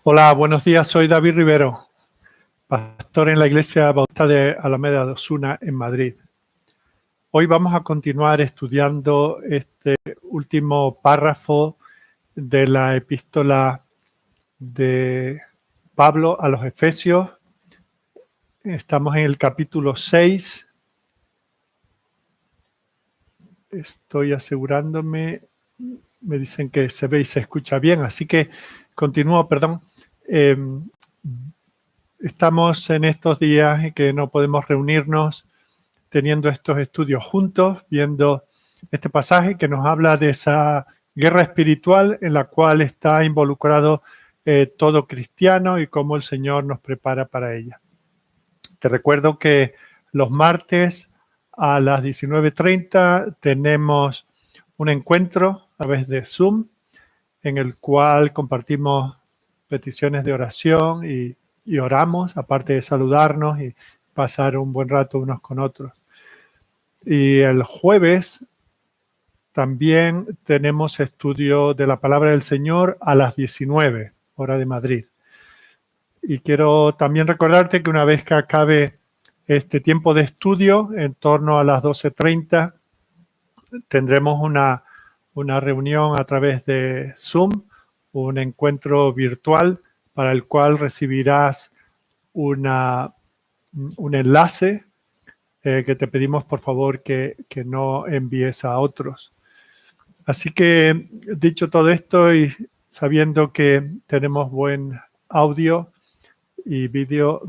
Hola, buenos días. Soy David Rivero, pastor en la Iglesia Bautista de Alameda de Osuna en Madrid. Hoy vamos a continuar estudiando este último párrafo de la epístola de Pablo a los Efesios. Estamos en el capítulo 6. Estoy asegurándome, me dicen que se ve y se escucha bien, así que continúo, perdón. Estamos en estos días en que no podemos reunirnos teniendo estos estudios juntos, viendo este pasaje que nos habla de esa guerra espiritual en la cual está involucrado todo cristiano y cómo el Señor nos prepara para ella. Te recuerdo que los martes a las 19:30 tenemos un encuentro a través de Zoom en el cual compartimos peticiones de oración y oramos, aparte de saludarnos y pasar un buen rato unos con otros. Y el jueves también tenemos estudio de la palabra del Señor a las 19, hora de Madrid. Y quiero también recordarte que una vez que acabe este tiempo de estudio, en torno a las 12:30, tendremos una reunión a través de Zoom, un encuentro virtual para el cual recibirás un enlace que te pedimos por favor que no envíes a otros. Así que dicho todo esto y sabiendo que tenemos buen audio y vídeo,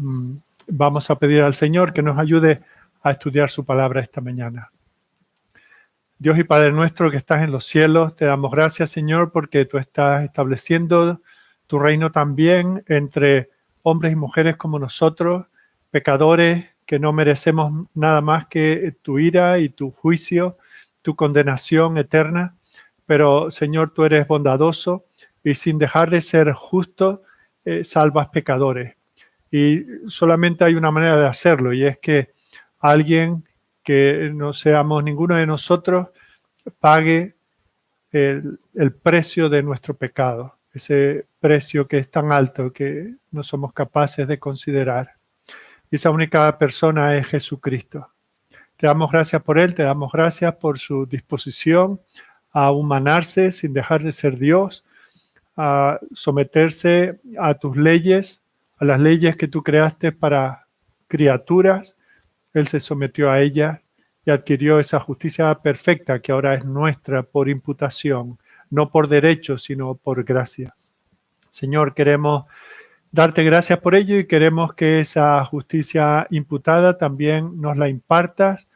vamos a pedir al Señor que nos ayude a estudiar su palabra esta mañana. Dios y Padre nuestro que estás en los cielos, te damos gracias, Señor, porque tú estás estableciendo tu reino también entre hombres y mujeres como nosotros, pecadores que no merecemos nada más que tu ira y tu juicio, tu condenación eterna. Pero, Señor, tú eres bondadoso y sin dejar de ser justo, salvas pecadores. Y solamente hay una manera de hacerlo, y es que alguien que no seamos ninguno de nosotros pague el precio de nuestro pecado, ese precio que es tan alto que no somos capaces de considerar. Y esa única persona es Jesucristo. Te damos gracias por Él, te damos gracias por su disposición a humanarse sin dejar de ser Dios, a someterse a tus leyes, a las leyes que tú creaste para criaturas. Él se sometió a ellas y adquirió esa justicia perfecta que ahora es nuestra por imputación, no por derecho, sino por gracia. Señor, queremos darte gracias por ello y queremos que esa justicia imputada también nos la impartas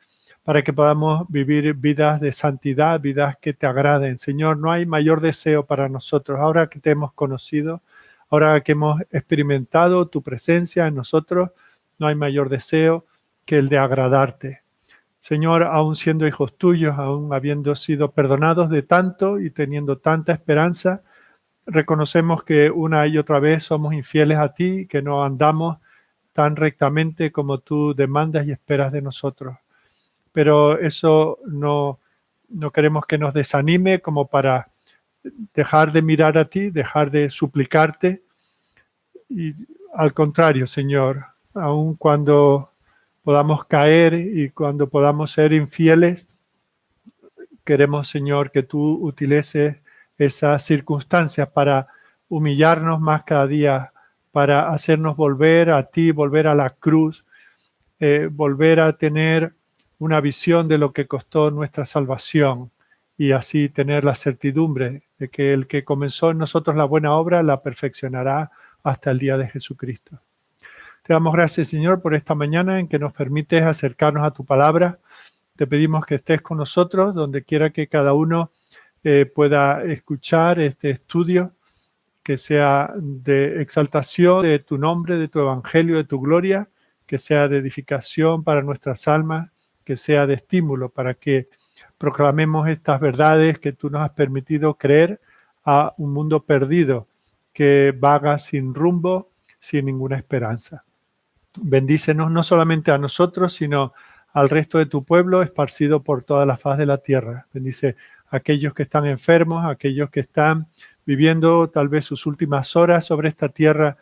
para que podamos vivir vidas de santidad, vidas que te agraden. Señor, no hay mayor deseo para nosotros. Ahora que te hemos conocido, ahora que hemos experimentado tu presencia en nosotros, no hay mayor deseo que el de agradarte. Señor, aún siendo hijos tuyos, aún habiendo sido perdonados de tanto y teniendo tanta esperanza, reconocemos que una y otra vez somos infieles a ti, que no andamos tan rectamente como tú demandas y esperas de nosotros. Pero eso no queremos que nos desanime como para dejar de mirar a ti, dejar de suplicarte. Y al contrario, Señor, aun cuando podamos caer y cuando podamos ser infieles, queremos, Señor, que tú utilices esas circunstancias para humillarnos más cada día, para hacernos volver a ti, volver a la cruz, volver a tener una visión de lo que costó nuestra salvación y así tener la certidumbre de que el que comenzó en nosotros la buena obra la perfeccionará hasta el día de Jesucristo. Te damos gracias, Señor, por esta mañana en que nos permites acercarnos a tu palabra. Te pedimos que estés con nosotros donde quiera que cada uno pueda escuchar este estudio, que sea de exaltación de tu nombre, de tu evangelio, de tu gloria, que sea de edificación para nuestras almas, que sea de estímulo para que proclamemos estas verdades que tú nos has permitido creer a un mundo perdido que vaga sin rumbo, sin ninguna esperanza. Bendícenos no solamente a nosotros, sino al resto de tu pueblo esparcido por toda la faz de la tierra. Bendice a aquellos que están enfermos, a aquellos que están viviendo tal vez sus últimas horas sobre esta tierra.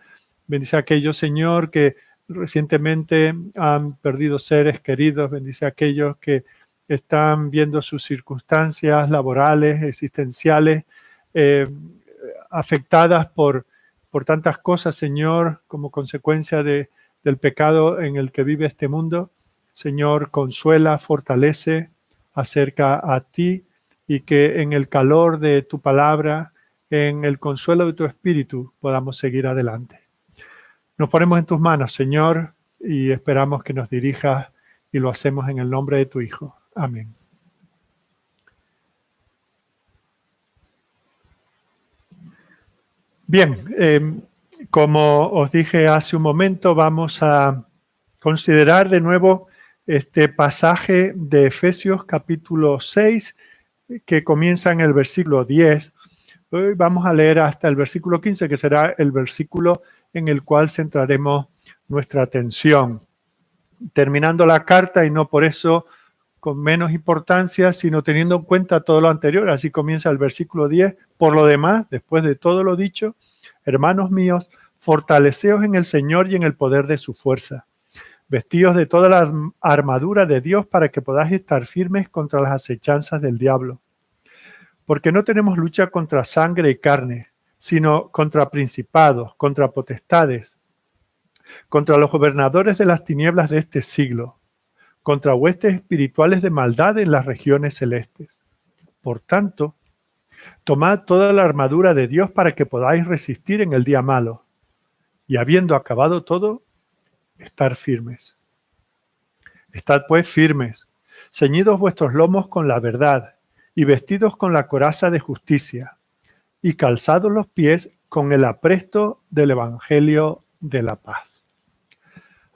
Bendice a aquellos, Señor, que recientemente han perdido seres queridos. Bendice a aquellos que están viendo sus circunstancias laborales, existenciales, afectadas por tantas cosas, Señor, como consecuencia del pecado en el que vive este mundo. Señor, consuela, fortalece, acerca a ti, y que en el calor de tu palabra, en el consuelo de tu espíritu, podamos seguir adelante. Nos ponemos en tus manos, Señor, y esperamos que nos dirijas, y lo hacemos en el nombre de tu Hijo. Amén. Bien, como os dije hace un momento, vamos a considerar de nuevo este pasaje de Efesios capítulo 6, que comienza en el versículo 10. Hoy vamos a leer hasta el versículo 15, que será el versículo en el cual centraremos nuestra atención. Terminando la carta, y no por eso con menos importancia, sino teniendo en cuenta todo lo anterior. Así comienza el versículo 10. Por lo demás, después de todo lo dicho, hermanos míos, fortaleceos en el Señor y en el poder de su fuerza. Vestíos de toda la armadura de Dios para que podáis estar firmes contra las acechanzas del diablo. Porque no tenemos lucha contra sangre y carne, sino contra principados, contra potestades, contra los gobernadores de las tinieblas de este siglo, contra huestes espirituales de maldad en las regiones celestes. Por tanto, tomad toda la armadura de Dios para que podáis resistir en el día malo, y habiendo acabado todo, estar firmes. Estad pues firmes, ceñidos vuestros lomos con la verdad, y vestidos con la coraza de justicia, y calzados los pies con el apresto del Evangelio de la paz.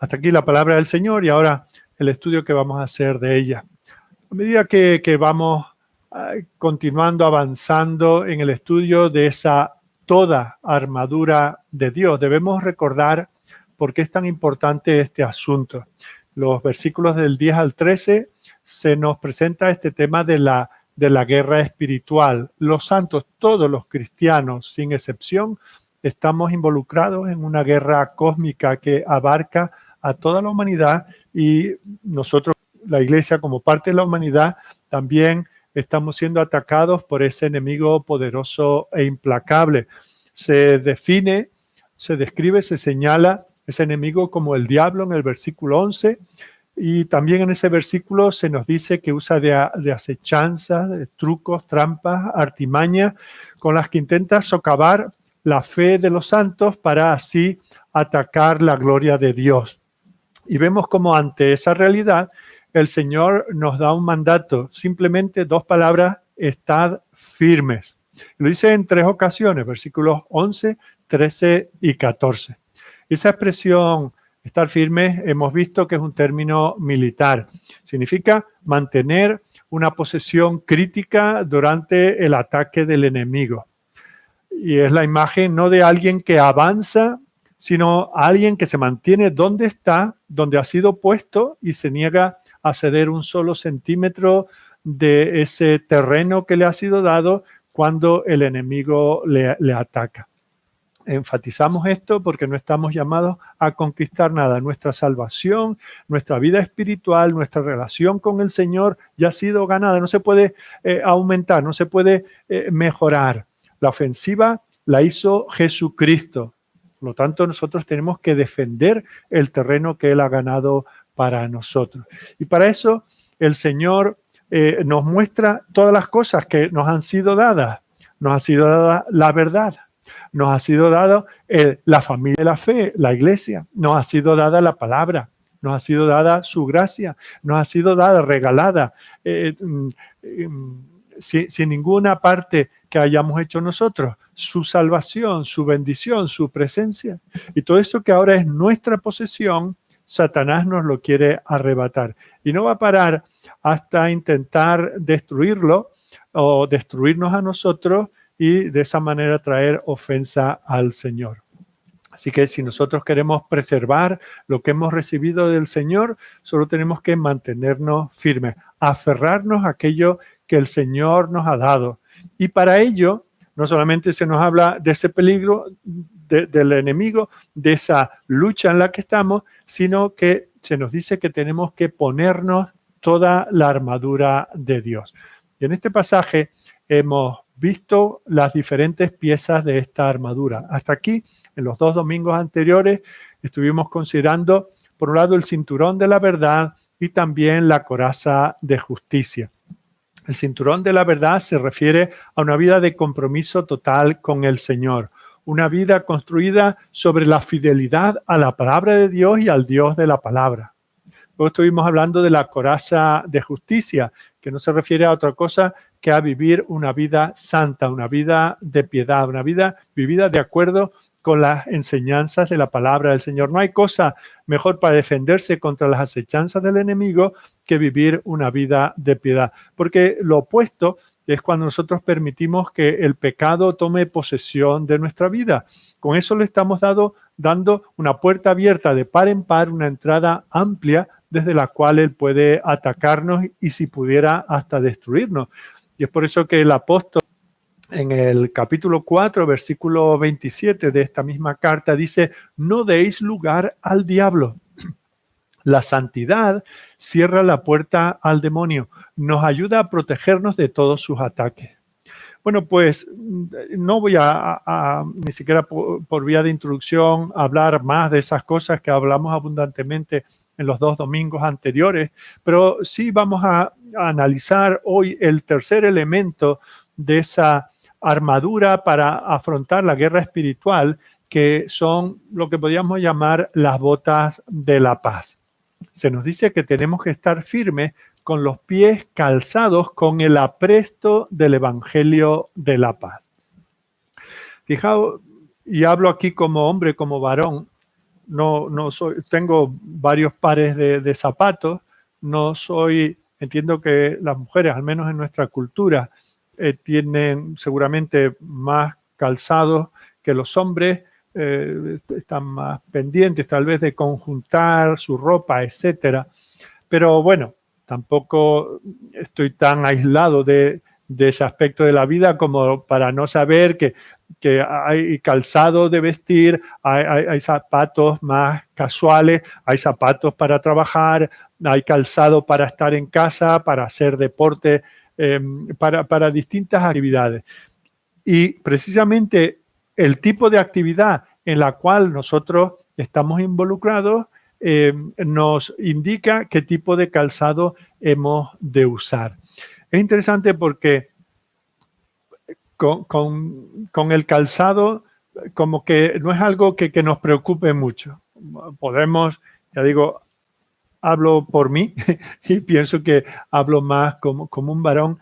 Hasta aquí la palabra del Señor, y ahora el estudio que vamos a hacer de ella. A medida que vamos continuando avanzando en el estudio de esa toda armadura de Dios, debemos recordar por qué es tan importante este asunto. Los versículos del 10 al 13 se nos presenta este tema de la guerra espiritual. Los santos, todos los cristianos, sin excepción, estamos involucrados en una guerra cósmica que abarca a toda la humanidad, y nosotros, la Iglesia, como parte de la humanidad, también estamos siendo atacados por ese enemigo poderoso e implacable. Se define, se describe, se señala ese enemigo como el diablo en el versículo 11, y también en ese versículo se nos dice que usa de acechanzas, de trucos, trampas, artimañas, con las que intenta socavar la fe de los santos para así atacar la gloria de Dios. Y vemos como ante esa realidad el Señor nos da un mandato, simplemente dos palabras: estad firmes. Lo dice en 3 ocasiones, versículos 11, 13 y 14. Esa expresión, estar firme, hemos visto que es un término militar. Significa mantener una posición crítica durante el ataque del enemigo. Y es la imagen no de alguien que avanza, sino alguien que se mantiene donde está, donde ha sido puesto, y se niega a ceder un solo centímetro de ese terreno que le ha sido dado cuando el enemigo le ataca. Enfatizamos esto porque no estamos llamados a conquistar nada. Nuestra salvación, nuestra vida espiritual, nuestra relación con el Señor ya ha sido ganada. No se puede aumentar, no se puede mejorar. La ofensiva la hizo Jesucristo. Por lo tanto, nosotros tenemos que defender el terreno que Él ha ganado para nosotros. Y para eso el Señor nos muestra todas las cosas que nos han sido dadas. Nos ha sido dada la verdad. Nos ha sido dada la familia de la fe, la iglesia. Nos ha sido dada la palabra. Nos ha sido dada su gracia. Nos ha sido dada, regalada, sin ninguna parte que hayamos hecho nosotros. Su salvación, su bendición, su presencia. Y todo esto que ahora es nuestra posesión, Satanás nos lo quiere arrebatar. Y no va a parar hasta intentar destruirlo o destruirnos a nosotros, y de esa manera traer ofensa al Señor. Así que si nosotros queremos preservar lo que hemos recibido del Señor, solo tenemos que mantenernos firmes, aferrarnos a aquello que el Señor nos ha dado. Y para ello No solamente se nos habla de ese peligro del enemigo, de esa lucha en la que estamos, sino que se nos dice que tenemos que ponernos toda la armadura de Dios. Y en este pasaje hemos visto las diferentes piezas de esta armadura. Hasta aquí, en los 2 domingos anteriores, estuvimos considerando, por un lado, el cinturón de la verdad y también la coraza de justicia. El cinturón de la verdad se refiere a una vida de compromiso total con el Señor, una vida construida sobre la fidelidad a la palabra de Dios y al Dios de la palabra. Luego estuvimos hablando de la coraza de justicia, que no se refiere a otra cosa que a vivir una vida santa, una vida de piedad, una vida vivida de acuerdo con las enseñanzas de la palabra del Señor. No hay cosa mejor para defenderse contra las acechanzas del enemigo que vivir una vida de piedad, porque lo opuesto es cuando nosotros permitimos que el pecado tome posesión de nuestra vida. Con eso le estamos dando una puerta abierta de par en par, una entrada amplia desde la cual él puede atacarnos y si pudiera hasta destruirnos. Y es por eso que el apóstol en el capítulo 4, versículo 27 de esta misma carta dice: no deis lugar al diablo. La santidad cierra la puerta al demonio, nos ayuda a protegernos de todos sus ataques. Bueno, pues no voy ni siquiera por vía de introducción, hablar más de esas cosas que hablamos abundantemente en los 2 domingos anteriores, pero sí vamos a analizar hoy el tercer elemento de esa armadura para afrontar la guerra espiritual, que son lo que podríamos llamar las botas de la paz. Se nos dice que tenemos que estar firmes con los pies calzados con el apresto del Evangelio de la paz. Fijaos, y hablo aquí como hombre, como varón, tengo varios pares de zapatos, entiendo que las mujeres, al menos en nuestra cultura, tienen seguramente más calzados que los hombres, están más pendientes tal vez de conjuntar su ropa, etcétera. Pero bueno, tampoco estoy tan aislado de ese aspecto de la vida como para no saber que hay calzado de vestir, hay zapatos más casuales, hay zapatos para trabajar, hay calzado para estar en casa, para hacer deporte, para distintas actividades. Y precisamente el tipo de actividad en la cual nosotros estamos involucrados nos indica qué tipo de calzado hemos de usar. Es interesante porque con el calzado como que no es algo que nos preocupe mucho. Podemos, ya digo, hablo por mí y pienso que hablo más como un varón.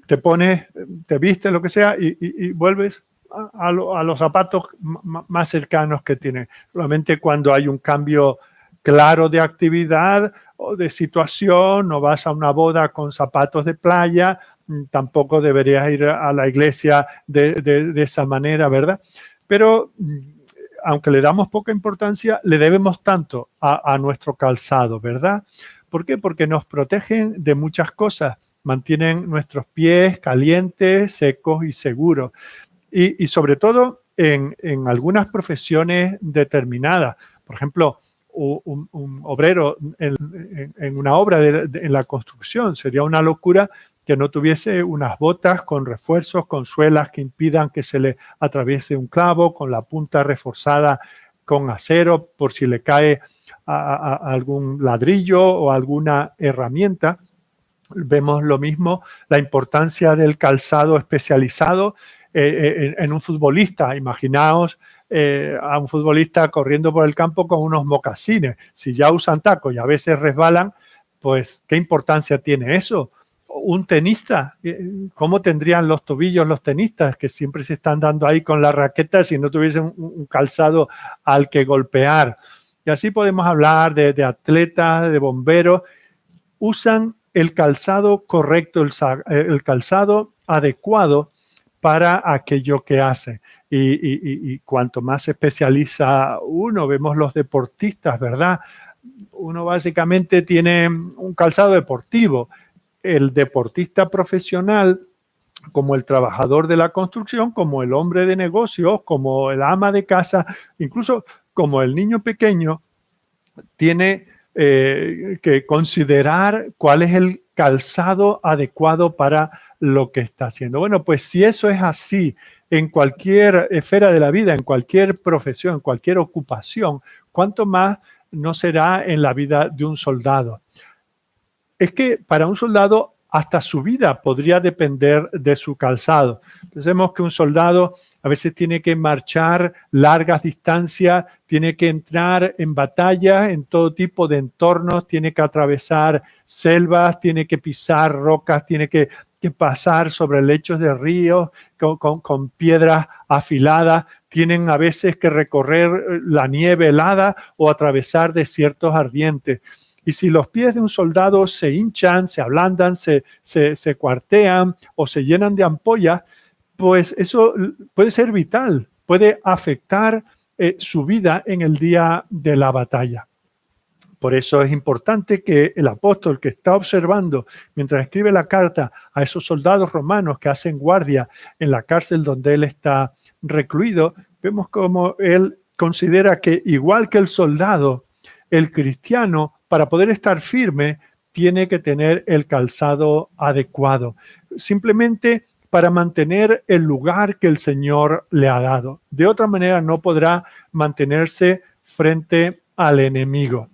Te pones, te vistes, lo que sea, y vuelves a los zapatos más cercanos que tienes. Solamente cuando hay un cambio claro de actividad o de situación, no vas a una boda con zapatos de playa, tampoco deberías ir a la iglesia de esa manera, ¿verdad? Pero aunque le damos poca importancia, le debemos tanto a nuestro calzado, ¿verdad? ¿Por qué? Porque nos protegen de muchas cosas, mantienen nuestros pies calientes, secos y seguros. Y sobre todo en algunas profesiones determinadas. Por ejemplo, un obrero en una obra en la construcción, sería una locura que no tuviese unas botas con refuerzos, con suelas que impidan que se le atraviese un clavo, con la punta reforzada con acero por si le cae a algún ladrillo o alguna herramienta. Vemos lo mismo, la importancia del calzado especializado en un futbolista. Imaginaos a un futbolista corriendo por el campo con unos mocasines. Si ya usan tacos y a veces resbalan, pues ¿qué importancia tiene eso? Un tenista, ¿cómo tendrían los tobillos los tenistas que siempre se están dando ahí con la raqueta si no tuviesen un calzado al que golpear? Y así podemos hablar de atletas, de bomberos. Usan el calzado correcto, el calzado adecuado para aquello que hace. Y cuanto más se especializa uno, vemos los deportistas, ¿verdad? Uno básicamente tiene un calzado deportivo. El deportista profesional como el trabajador de la construcción, como el hombre de negocios, como el ama de casa, incluso como el niño pequeño, tiene que considerar cuál es el calzado adecuado para lo que está haciendo. Bueno, pues si eso es así en cualquier esfera de la vida, en cualquier profesión, en cualquier ocupación, ¿cuánto más no será en la vida de un soldado? Es que para un soldado hasta su vida podría depender de su calzado. Pensemos que un soldado a veces tiene que marchar largas distancias, tiene que entrar en batallas, en todo tipo de entornos, tiene que atravesar selvas, tiene que pisar rocas, tiene que pasar sobre lechos de ríos con piedras afiladas, tienen a veces que recorrer la nieve helada o atravesar desiertos ardientes. Y si los pies de un soldado se hinchan, se ablandan, se cuartean o se llenan de ampollas, pues eso puede ser vital, puede afectar su vida en el día de la batalla. Por eso es importante que el apóstol que está observando mientras escribe la carta a esos soldados romanos que hacen guardia en la cárcel donde él está recluido, vemos como él considera que igual que el soldado, el cristiano, para poder estar firme, tiene que tener el calzado adecuado, simplemente para mantener el lugar que el Señor le ha dado. De otra manera no podrá mantenerse frente al enemigo.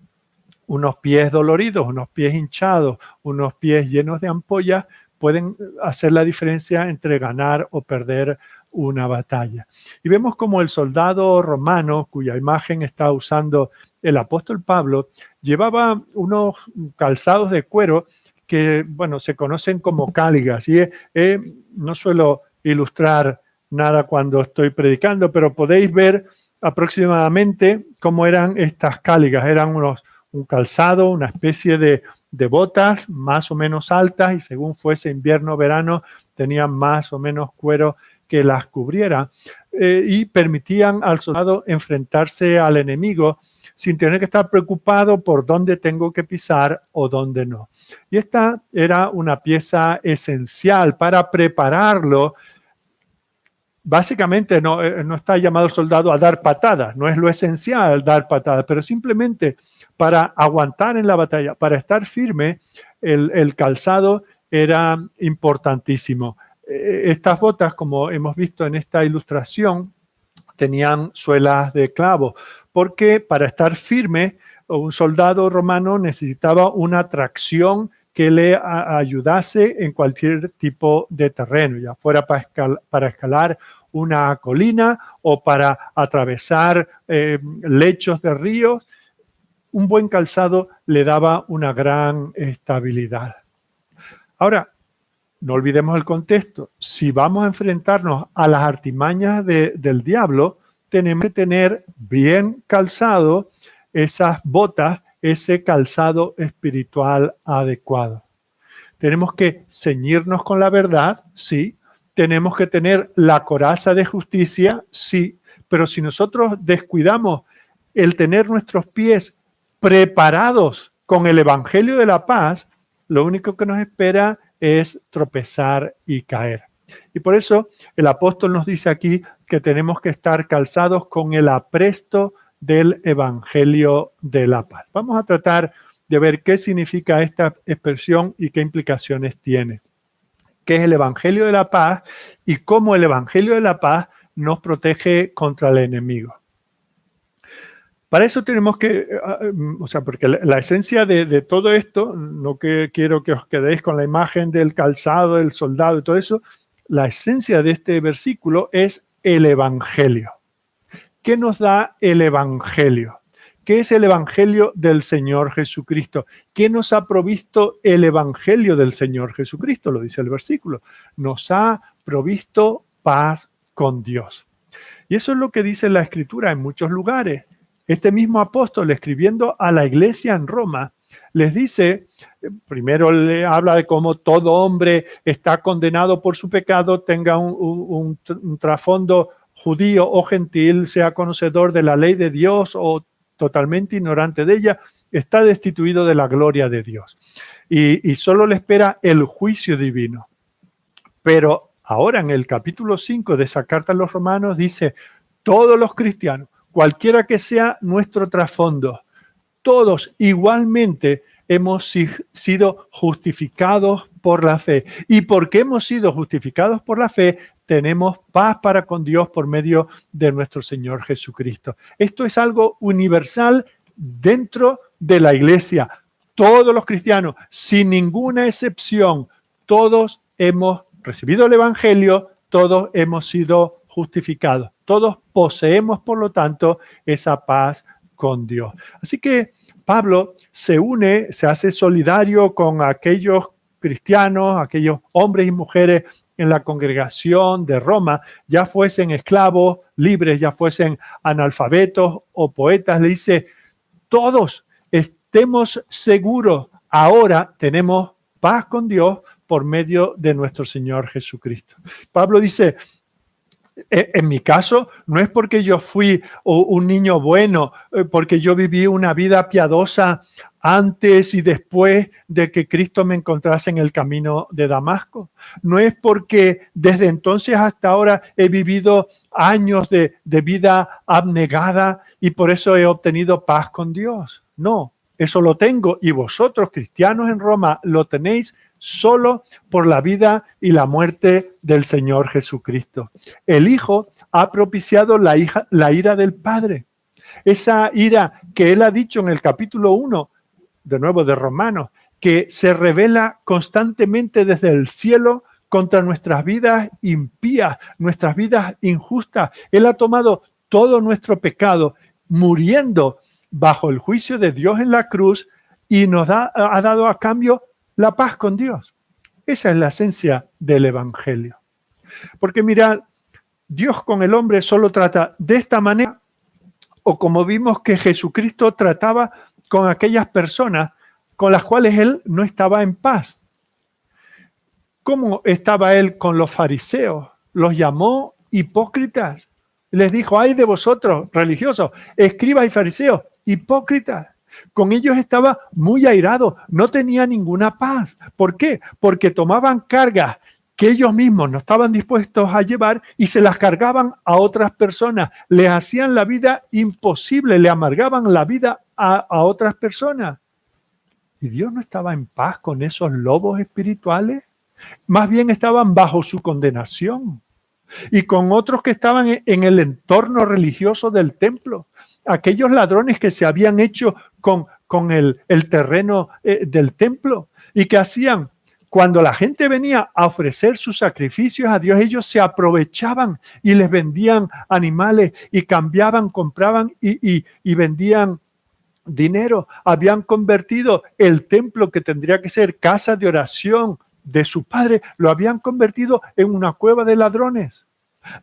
Unos pies doloridos, unos pies hinchados, unos pies llenos de ampollas pueden hacer la diferencia entre ganar o perder una batalla. Y vemos como el soldado romano, cuya imagen está usando el apóstol Pablo, llevaba unos calzados de cuero que, bueno, se conocen como cáligas. Y no suelo ilustrar nada cuando estoy predicando, pero podéis ver aproximadamente cómo eran estas cáligas. Eran un calzado, una especie de botas más o menos altas y según fuese invierno o verano tenían más o menos cuero que las cubriera y permitían al soldado enfrentarse al enemigo sin tener que estar preocupado por dónde tengo que pisar o dónde no. Y esta era una pieza esencial para prepararlo. Básicamente no está llamado el soldado a dar patadas, no es lo esencial dar patadas, pero simplemente para aguantar en la batalla, para estar firme, el calzado era importantísimo. Estas botas, como hemos visto en esta ilustración, tenían suelas de clavo, porque para estar firme, un soldado romano necesitaba una tracción que le ayudase en cualquier tipo de terreno, ya fuera para escalar una colina o para atravesar lechos de ríos. Un buen calzado le daba una gran estabilidad. Ahora, no olvidemos el contexto. Si vamos a enfrentarnos a las artimañas del diablo, tenemos que tener bien calzado esas botas, ese calzado espiritual adecuado. Tenemos que ceñirnos con la verdad, sí. Tenemos que tener la coraza de justicia, sí. Pero si nosotros descuidamos el tener nuestros pies preparados con el evangelio de la paz, lo único que nos espera es tropezar y caer. Y por eso el apóstol nos dice aquí que tenemos que estar calzados con el apresto del evangelio de la paz. Vamos a tratar de ver qué significa esta expresión y qué implicaciones tiene. ¿Qué es el evangelio de la paz y cómo el evangelio de la paz nos protege contra el enemigo? Para eso tenemos que, porque la esencia de todo esto, no que quiero que os quedéis con la imagen del calzado, del soldado y todo eso, la esencia de este versículo es el evangelio. ¿Qué nos da el evangelio? ¿Qué es el evangelio del Señor Jesucristo? ¿Qué nos ha provisto el evangelio del Señor Jesucristo? Lo dice el versículo. Nos ha provisto paz con Dios. Y eso es lo que dice la Escritura en muchos lugares. Este mismo apóstol, escribiendo a la iglesia en Roma, les dice, primero le habla de cómo todo hombre está condenado por su pecado, tenga un trasfondo judío o gentil, sea conocedor de la ley de Dios o totalmente ignorante de ella, está destituido de la gloria de Dios. Y solo le espera el juicio divino. Pero Ahora en el capítulo 5 de esa carta a los romanos dice, todos los cristianos, cualquiera que sea nuestro trasfondo, todos igualmente hemos sido justificados por la fe. Y porque hemos sido justificados por la fe, tenemos paz para con Dios por medio de nuestro Señor Jesucristo. Esto es algo universal dentro de la iglesia. Todos los cristianos, sin ninguna excepción, todos hemos recibido el Evangelio, todos hemos sido justificados. Todos poseemos, por lo tanto, esa paz con Dios. Así que Pablo se une, se hace solidario con aquellos cristianos, aquellos hombres y mujeres en la congregación de Roma, ya fuesen esclavos libres, ya fuesen analfabetos o poetas. Le dice, todos estemos seguros, ahora tenemos paz con Dios por medio de nuestro Señor Jesucristo. Pablo dice, en mi caso, no es porque yo fui un niño bueno, porque yo viví una vida piadosa antes y después de que Cristo me encontrase en el camino de Damasco. No es porque desde entonces hasta ahora he vivido años de vida abnegada y por eso he obtenido paz con Dios. No, eso lo tengo y vosotros, cristianos en Roma, lo tenéis solo por la vida y la muerte del Señor Jesucristo. El Hijo ha propiciado la ira del Padre. Esa ira que Él ha dicho en el capítulo 1, de nuevo de Romanos, que se revela constantemente desde el cielo contra nuestras vidas impías, nuestras vidas injustas. Él ha tomado todo nuestro pecado, muriendo bajo el juicio de Dios en la cruz y nos ha dado a cambio la paz con Dios. Esa es la esencia del Evangelio. Porque mirad, Dios con el hombre solo trata de esta manera, o como vimos que Jesucristo trataba con aquellas personas con las cuales él no estaba en paz. ¿Cómo estaba él con los fariseos? Los llamó hipócritas. Les dijo, ay de vosotros, religiosos, escribas y fariseos, hipócritas. Con ellos estaba muy airado, no tenía ninguna paz. ¿Por qué? Porque tomaban cargas que ellos mismos no estaban dispuestos a llevar y se las cargaban a otras personas. Les hacían la vida imposible, le amargaban la vida a otras personas. ¿Y Dios no estaba en paz con esos lobos espirituales? Más bien estaban bajo su condenación. Y con otros que estaban en el entorno religioso del templo. Aquellos ladrones que se habían hecho con el terreno del templo y que hacían, cuando la gente venía a ofrecer sus sacrificios a Dios, ellos se aprovechaban y les vendían animales y cambiaban, compraban y vendían dinero. Habían convertido el templo, que tendría que ser casa de oración de su padre, lo habían convertido en una cueva de ladrones.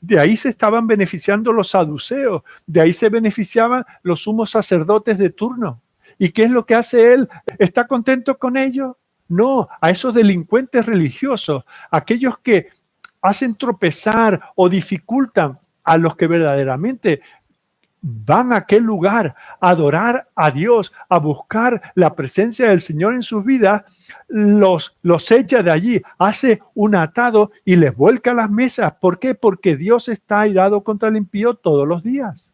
De ahí se estaban beneficiando los saduceos, de ahí se beneficiaban los sumos sacerdotes de turno. ¿Y qué es lo que hace él? ¿Está contento con ellos? No, a esos delincuentes religiosos, aquellos que hacen tropezar o dificultan a los que verdaderamente van a aquel lugar a adorar a Dios, a buscar la presencia del Señor en sus vidas, los echa de allí, hace un atado y les vuelca las mesas. ¿Por qué? Porque Dios está airado contra el impío todos los días.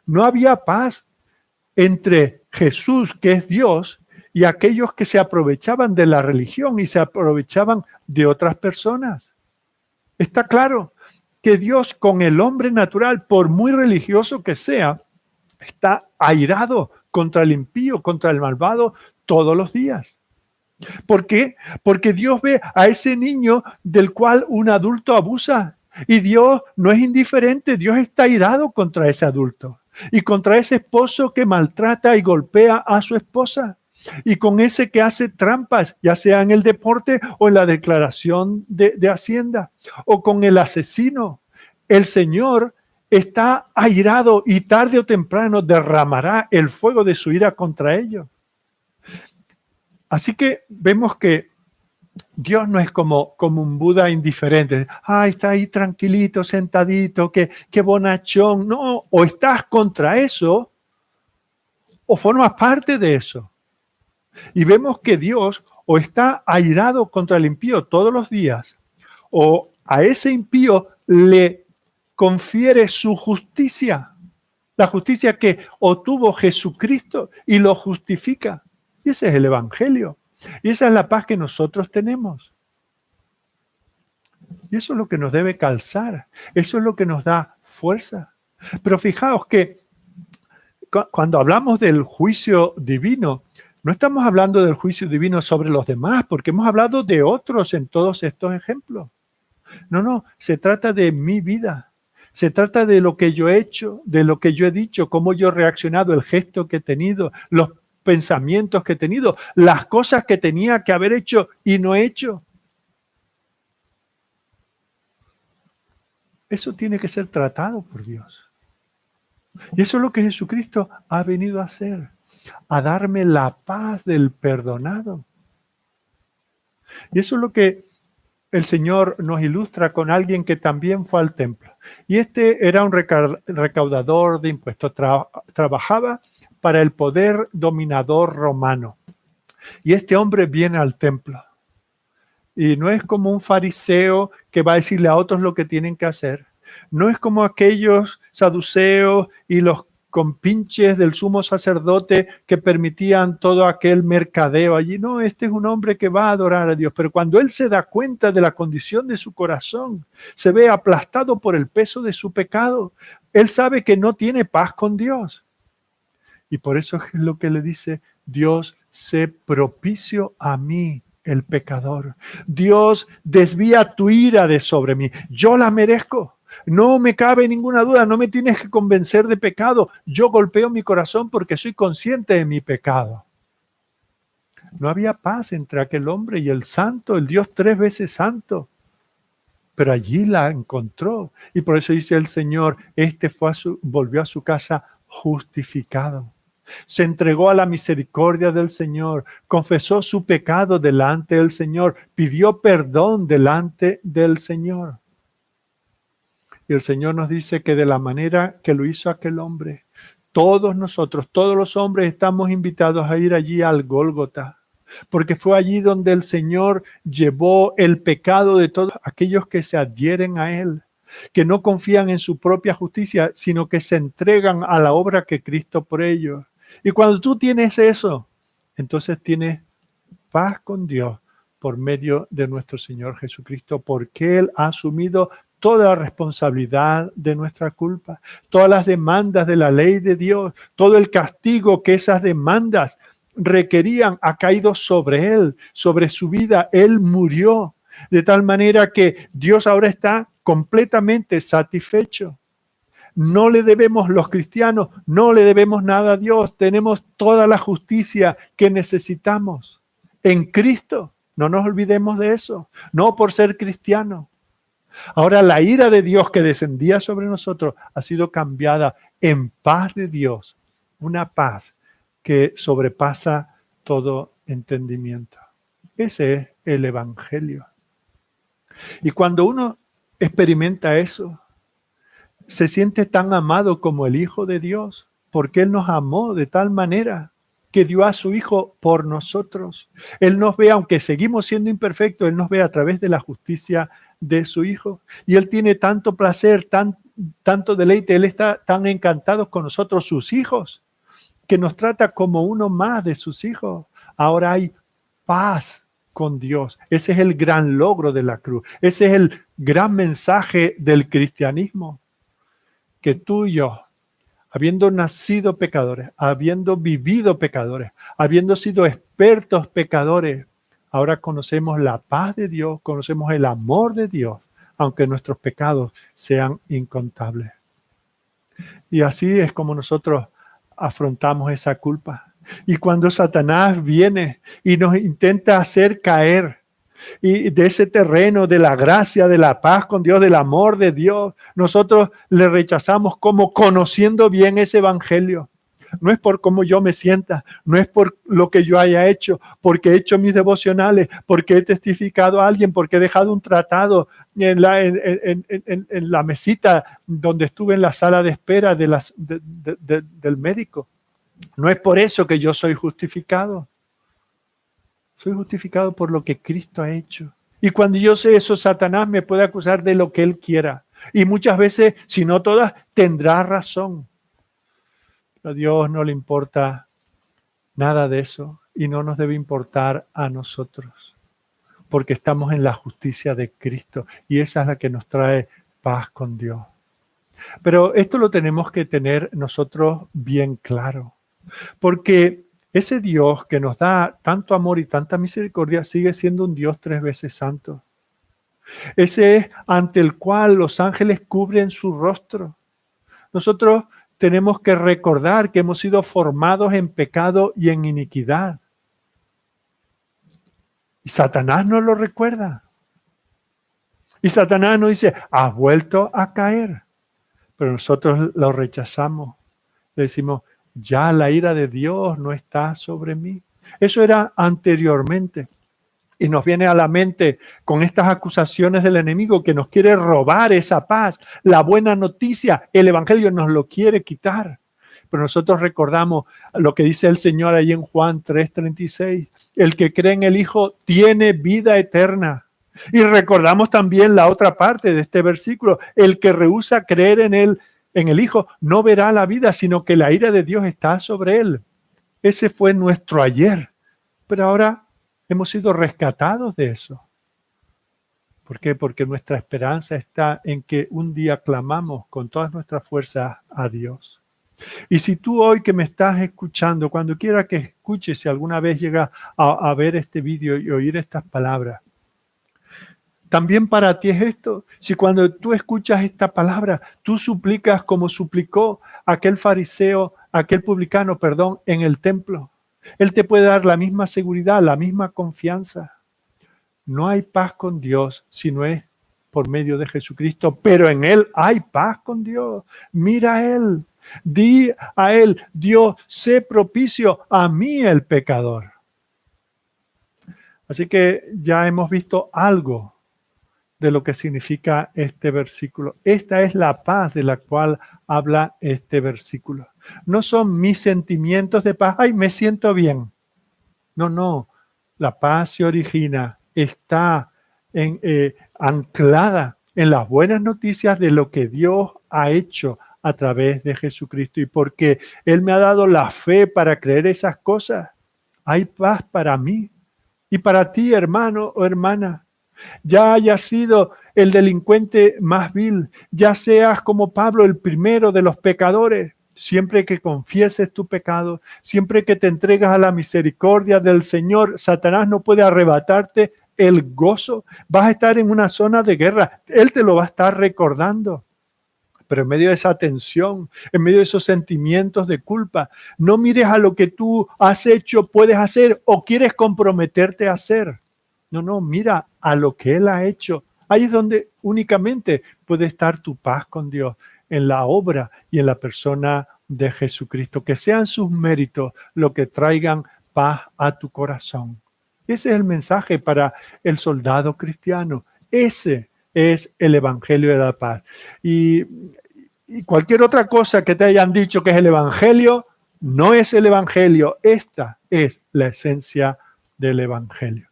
No había paz entre Jesús, que es Dios, y aquellos que se aprovechaban de la religión y se aprovechaban de otras personas. Está claro que Dios con el hombre natural, por muy religioso que sea, está airado contra el impío, contra el malvado todos los días. ¿Por qué? Porque Dios ve a ese niño del cual un adulto abusa y Dios no es indiferente, Dios está airado contra ese adulto y contra ese esposo que maltrata y golpea a su esposa. Y con ese que hace trampas, ya sea en el deporte o en la declaración de Hacienda, o con el asesino. El Señor está airado y tarde o temprano derramará el fuego de su ira contra ellos. Así que vemos que Dios no es como un Buda indiferente. Ay, está ahí tranquilito, sentadito, qué bonachón. No, o estás contra eso o formas parte de eso. Y vemos que Dios o está airado contra el impío todos los días, o a ese impío le confiere su justicia, la justicia que obtuvo Jesucristo y lo justifica. Y ese es el Evangelio. Y esa es la paz que nosotros tenemos. Y eso es lo que nos debe calzar. Eso es lo que nos da fuerza. Pero fijaos que cuando hablamos del juicio divino, no estamos hablando del juicio divino sobre los demás, porque hemos hablado de otros en todos estos ejemplos. No, se trata de mi vida. Se trata de lo que yo he hecho, de lo que yo he dicho, cómo yo he reaccionado, el gesto que he tenido, los pensamientos que he tenido, las cosas que tenía que haber hecho y no he hecho. Eso tiene que ser tratado por Dios. Y eso es lo que Jesucristo ha venido a hacer, a darme la paz del perdonado. Y eso es lo que el Señor nos ilustra con alguien que también fue al templo. Y este era un recaudador de impuestos, trabajaba para el poder dominador romano. Y este hombre viene al templo. Y no es como un fariseo que va a decirle a otros lo que tienen que hacer. No es como aquellos saduceos y los compinches del sumo sacerdote que permitían todo aquel mercadeo allí. No, este es un hombre que va a adorar a Dios. Pero cuando él se da cuenta de la condición de su corazón, se ve aplastado por el peso de su pecado. Él sabe que no tiene paz con Dios. Y por eso es lo que le dice: Dios, sé propicio a mí, el pecador. Dios, desvía tu ira de sobre mí. Yo la merezco. No me cabe ninguna duda, no me tienes que convencer de pecado. Yo golpeo mi corazón porque soy consciente de mi pecado. No había paz entre aquel hombre y el santo, el Dios 3 veces santo. Pero allí la encontró. Y por eso dice el Señor, volvió a su casa justificado. Se entregó a la misericordia del Señor, confesó su pecado delante del Señor, pidió perdón delante del Señor. Y el Señor nos dice que de la manera que lo hizo aquel hombre, todos nosotros, todos los hombres estamos invitados a ir allí al Gólgota, porque fue allí donde el Señor llevó el pecado de todos aquellos que se adhieren a Él, que no confían en su propia justicia, sino que se entregan a la obra que Cristo por ellos. Y cuando tú tienes eso, entonces tienes paz con Dios por medio de nuestro Señor Jesucristo, porque Él ha asumido toda la responsabilidad de nuestra culpa, todas las demandas de la ley de Dios, todo el castigo que esas demandas requerían ha caído sobre Él, sobre su vida. Él murió, de tal manera que Dios ahora está completamente satisfecho. No le debemos, los cristianos, no le debemos nada a Dios. Tenemos toda la justicia que necesitamos en Cristo. No nos olvidemos de eso, no por ser cristianos. Ahora la ira de Dios que descendía sobre nosotros ha sido cambiada en paz de Dios, una paz que sobrepasa todo entendimiento. Ese es el Evangelio. Y cuando uno experimenta eso, se siente tan amado como el Hijo de Dios, porque Él nos amó de tal manera que dio a su Hijo por nosotros. Él nos ve, aunque seguimos siendo imperfectos, Él nos ve a través de la justicia de su Hijo. Y Él tiene tanto placer, tanto deleite, Él está tan encantado con nosotros, sus hijos, que nos trata como uno más de sus hijos. Ahora hay paz con Dios. Ese es el gran logro de la cruz. Ese es el gran mensaje del cristianismo. Que tú y yo, habiendo nacido pecadores, habiendo vivido pecadores, habiendo sido expertos pecadores, ahora conocemos la paz de Dios, conocemos el amor de Dios, aunque nuestros pecados sean incontables. Y así es como nosotros afrontamos esa culpa. Y cuando Satanás viene y nos intenta hacer caer y de ese terreno de la gracia, de la paz con Dios, del amor de Dios, nosotros le rechazamos como conociendo bien ese evangelio. No es por cómo yo me sienta, no es por lo que yo haya hecho, porque he hecho mis devocionales, porque he testificado a alguien, porque he dejado un tratado en la mesita donde estuve en la sala de espera del médico. No es por eso que yo soy justificado. Soy justificado por lo que Cristo ha hecho Y cuando yo sé eso, Satanás me puede acusar de lo que él quiera. Y muchas veces, si no todas, tendrá razón. Pero a Dios no le importa nada de eso y no nos debe importar a nosotros, porque estamos en la justicia de Cristo y esa es la que nos trae paz con Dios. Pero esto lo tenemos que tener nosotros bien claro, porque ese Dios que nos da tanto amor y tanta misericordia sigue siendo un Dios 3 veces santo. Ese es ante el cual los ángeles cubren su rostro. Nosotros tenemos que recordar que hemos sido formados en pecado y en iniquidad. Y Satanás no lo recuerda. Y Satanás nos dice, has vuelto a caer. Pero nosotros lo rechazamos. Le decimos, ya la ira de Dios no está sobre mí. Eso era anteriormente. Y nos viene a la mente con estas acusaciones del enemigo que nos quiere robar esa paz. La buena noticia, el evangelio nos lo quiere quitar. Pero nosotros recordamos lo que dice el Señor ahí en Juan 3:36. El que cree en el Hijo tiene vida eterna. Y recordamos también la otra parte de este versículo. El que rehúsa creer en el Hijo, no verá la vida, sino que la ira de Dios está sobre él. Ese fue nuestro ayer. Pero ahora hemos sido rescatados de eso. ¿Por qué? Porque nuestra esperanza está en que un día clamamos con todas nuestras fuerzas a Dios. Y si tú hoy que me estás escuchando, cuando quiera que escuches, si alguna vez llegas a ver este vídeo y oír estas palabras, también para ti es esto. Si cuando tú escuchas esta palabra, tú suplicas como suplicó aquel fariseo, aquel publicano, en el templo, él te puede dar la misma seguridad, la misma confianza. No hay paz con Dios si no es por medio de Jesucristo, pero en Él hay paz con Dios. Mira a Él, di a Él, Dios, sé propicio a mí el pecador. Así que ya hemos visto algo de lo que significa este versículo. Esta es la paz de la cual habla este versículo. No son mis sentimientos de paz, ay, me siento bien. No, la paz se origina, está anclada en las buenas noticias de lo que Dios ha hecho a través de Jesucristo. Y porque Él me ha dado la fe para creer esas cosas, hay paz para mí y para ti, hermano o hermana. Ya hayas sido el delincuente más vil, ya seas como Pablo, el primero de los pecadores, siempre que confieses tu pecado, siempre que te entregas a la misericordia del Señor, Satanás no puede arrebatarte el gozo. Vas a estar en una zona de guerra, Él te lo va a estar recordando. Pero en medio de esa tensión, en medio de esos sentimientos de culpa, no mires a lo que tú has hecho, puedes hacer o quieres comprometerte a hacer. No, mira a lo que Él ha hecho. Ahí es donde únicamente puede estar tu paz con Dios, en la obra y en la persona de Jesucristo. Que sean sus méritos lo que traigan paz a tu corazón. Ese es el mensaje para el soldado cristiano. Ese es el evangelio de la paz. Y cualquier otra cosa que te hayan dicho que es el evangelio, no es el evangelio. Esta es la esencia del evangelio.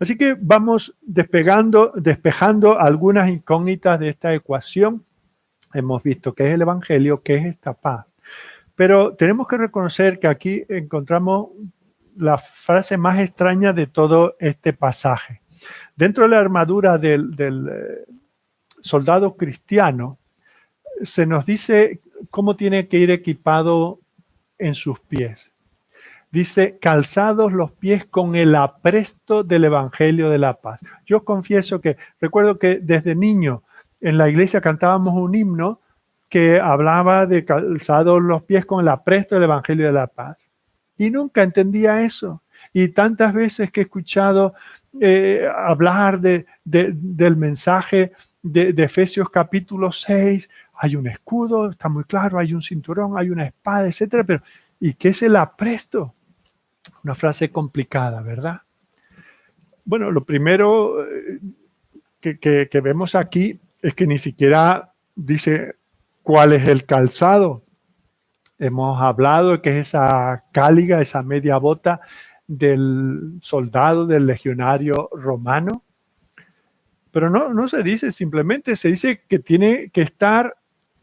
Así que vamos despejando algunas incógnitas de esta ecuación. Hemos visto qué es el evangelio, qué es esta paz. Pero tenemos que reconocer que aquí encontramos la frase más extraña de todo este pasaje. Dentro de la armadura del soldado cristiano, se nos dice cómo tiene que ir equipado en sus pies. Dice, calzados los pies con el apresto del Evangelio de la Paz. Yo confieso que recuerdo que desde niño en la iglesia cantábamos un himno que hablaba de calzados los pies con el apresto del Evangelio de la Paz. Y nunca entendía eso. Y tantas veces que he escuchado hablar del mensaje de Efesios capítulo 6, hay un escudo, está muy claro, hay un cinturón, hay una espada, etcétera, pero ¿y qué es el apresto? Una frase complicada, ¿verdad? Bueno, lo primero que vemos aquí es que ni siquiera dice cuál es el calzado. Hemos hablado de que es esa cáliga, esa media bota del soldado, del legionario romano. Pero no se dice simplemente, se dice que tiene que estar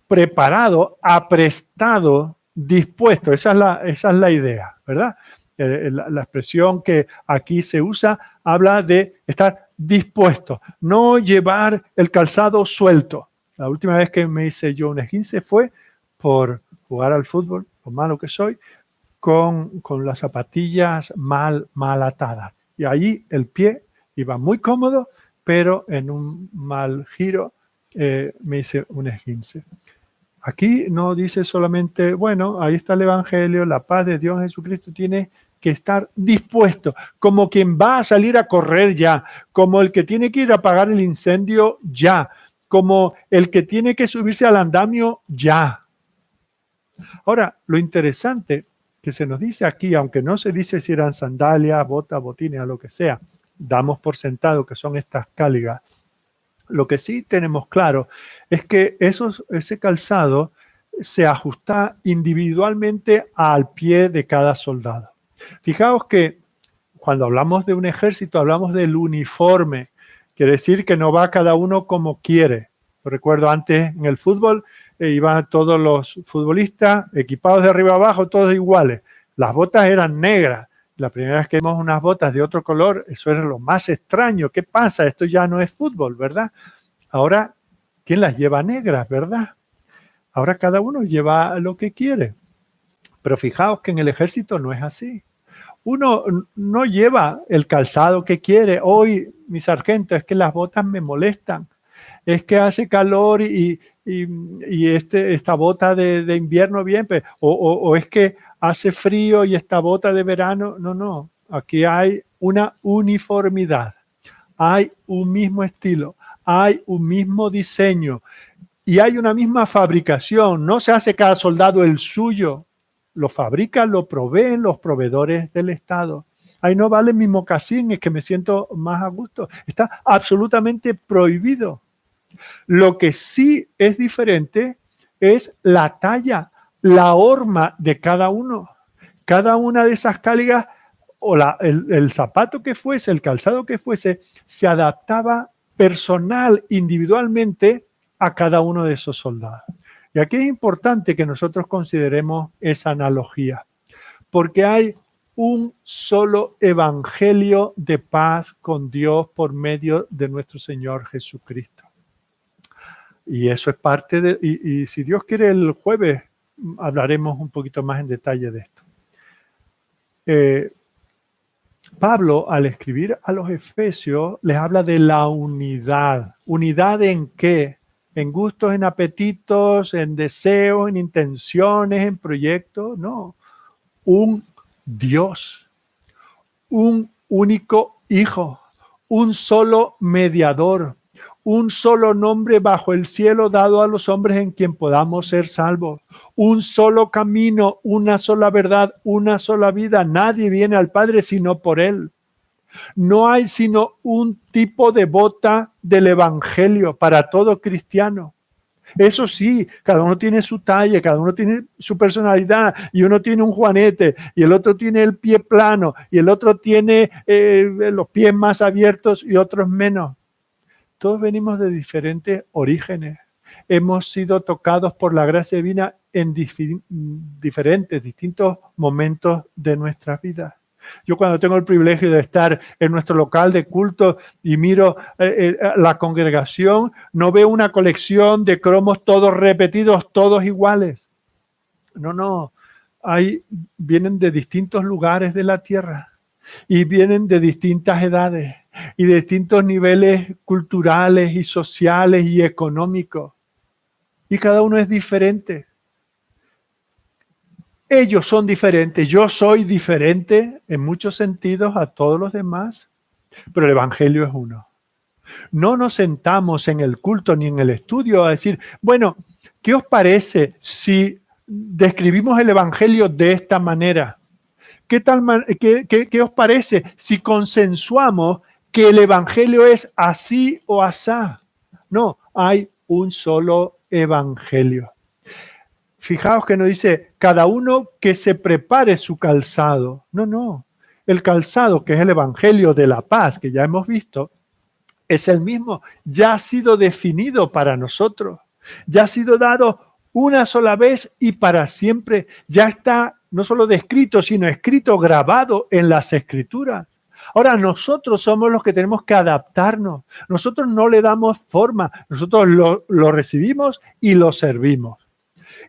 preparado, aprestado, dispuesto. Esa es la idea, ¿verdad? La expresión que aquí se usa habla de estar dispuesto, no llevar el calzado suelto. La última vez que me hice yo un esguince fue por jugar al fútbol, lo malo que soy, con las zapatillas mal atadas. Y allí el pie iba muy cómodo, pero en un mal giro me hice un esguince. Aquí no dice solamente, bueno, ahí está el Evangelio, la paz de Dios Jesucristo tiene que estar dispuesto, como quien va a salir a correr ya, como el que tiene que ir a apagar el incendio ya, como el que tiene que subirse al andamio ya. Ahora, lo interesante que se nos dice aquí, aunque no se dice si eran sandalias, botas, botines, o lo que sea, damos por sentado que son estas cáligas. Lo que sí tenemos claro es que ese calzado se ajusta individualmente al pie de cada soldado. Fijaos que cuando hablamos de un ejército hablamos del uniforme, quiere decir que no va cada uno como quiere. Recuerdo antes en el fútbol iban todos los futbolistas equipados de arriba abajo, todos iguales. Las botas eran negras. La primera vez que vimos unas botas de otro color, eso era lo más extraño. ¿Qué pasa? Esto ya no es fútbol, ¿verdad? Ahora, ¿quién las lleva negras, verdad? Ahora cada uno lleva lo que quiere. Pero fijaos que en el ejército no es así. Uno no lleva el calzado que quiere. Hoy, mi sargento, es que las botas me molestan. Es que hace calor y esta bota de invierno bien, o es que hace frío y esta bota de verano. No. Aquí hay una uniformidad. Hay un mismo estilo. Hay un mismo diseño. Y hay una misma fabricación. No se hace cada soldado el suyo. Lo fabrican, lo proveen los proveedores del Estado. Ahí no vale mi mocasín, es que me siento más a gusto. Está absolutamente prohibido. Lo que sí es diferente es la talla, la horma de cada uno. Cada una de esas cáligas o el zapato que fuese, el calzado que fuese, se adaptaba personal, individualmente a cada uno de esos soldados. Y aquí es importante que nosotros consideremos esa analogía, porque hay un solo evangelio de paz con Dios por medio de nuestro Señor Jesucristo. Y eso es parte de, y si Dios quiere el jueves hablaremos un poquito más en detalle de esto. Pablo, al escribir a los Efesios, les habla de la unidad. ¿Unidad en qué? ¿En gustos, en apetitos, en deseos, en intenciones, en proyectos? No. Un Dios, un único Hijo, un solo mediador, un solo nombre bajo el cielo dado a los hombres en quien podamos ser salvos. Un solo camino, una sola verdad, una sola vida. Nadie viene al Padre sino por Él. No hay sino un tipo de bota del Evangelio para todo cristiano. Eso sí, cada uno tiene su talla, cada uno tiene su personalidad, y uno tiene un juanete, y el otro tiene el pie plano, y el otro tiene los pies más abiertos y otros menos. Todos venimos de diferentes orígenes. Hemos sido tocados por la gracia divina en distintos momentos de nuestras vidas. Yo cuando tengo el privilegio de estar en nuestro local de culto y miro la congregación, no veo una colección de cromos todos repetidos, todos iguales. No. Vienen de distintos lugares de la tierra y vienen de distintas edades y de distintos niveles culturales y sociales y económicos. Y cada uno es diferente. Ellos son diferentes, yo soy diferente en muchos sentidos a todos los demás, pero el Evangelio es uno. No nos sentamos en el culto ni en el estudio a decir, bueno, ¿qué os parece si describimos el Evangelio de esta manera? ¿Qué os parece si consensuamos que el Evangelio es así o asá? No, hay un solo Evangelio. Fijaos que no dice cada uno que se prepare su calzado. No. El calzado, que es el Evangelio de la paz, que ya hemos visto, es el mismo, ya ha sido definido para nosotros, ya ha sido dado una sola vez y para siempre, ya está no solo descrito, sino escrito, grabado en las Escrituras. Ahora, nosotros somos los que tenemos que adaptarnos, nosotros no le damos forma, nosotros lo recibimos y lo servimos.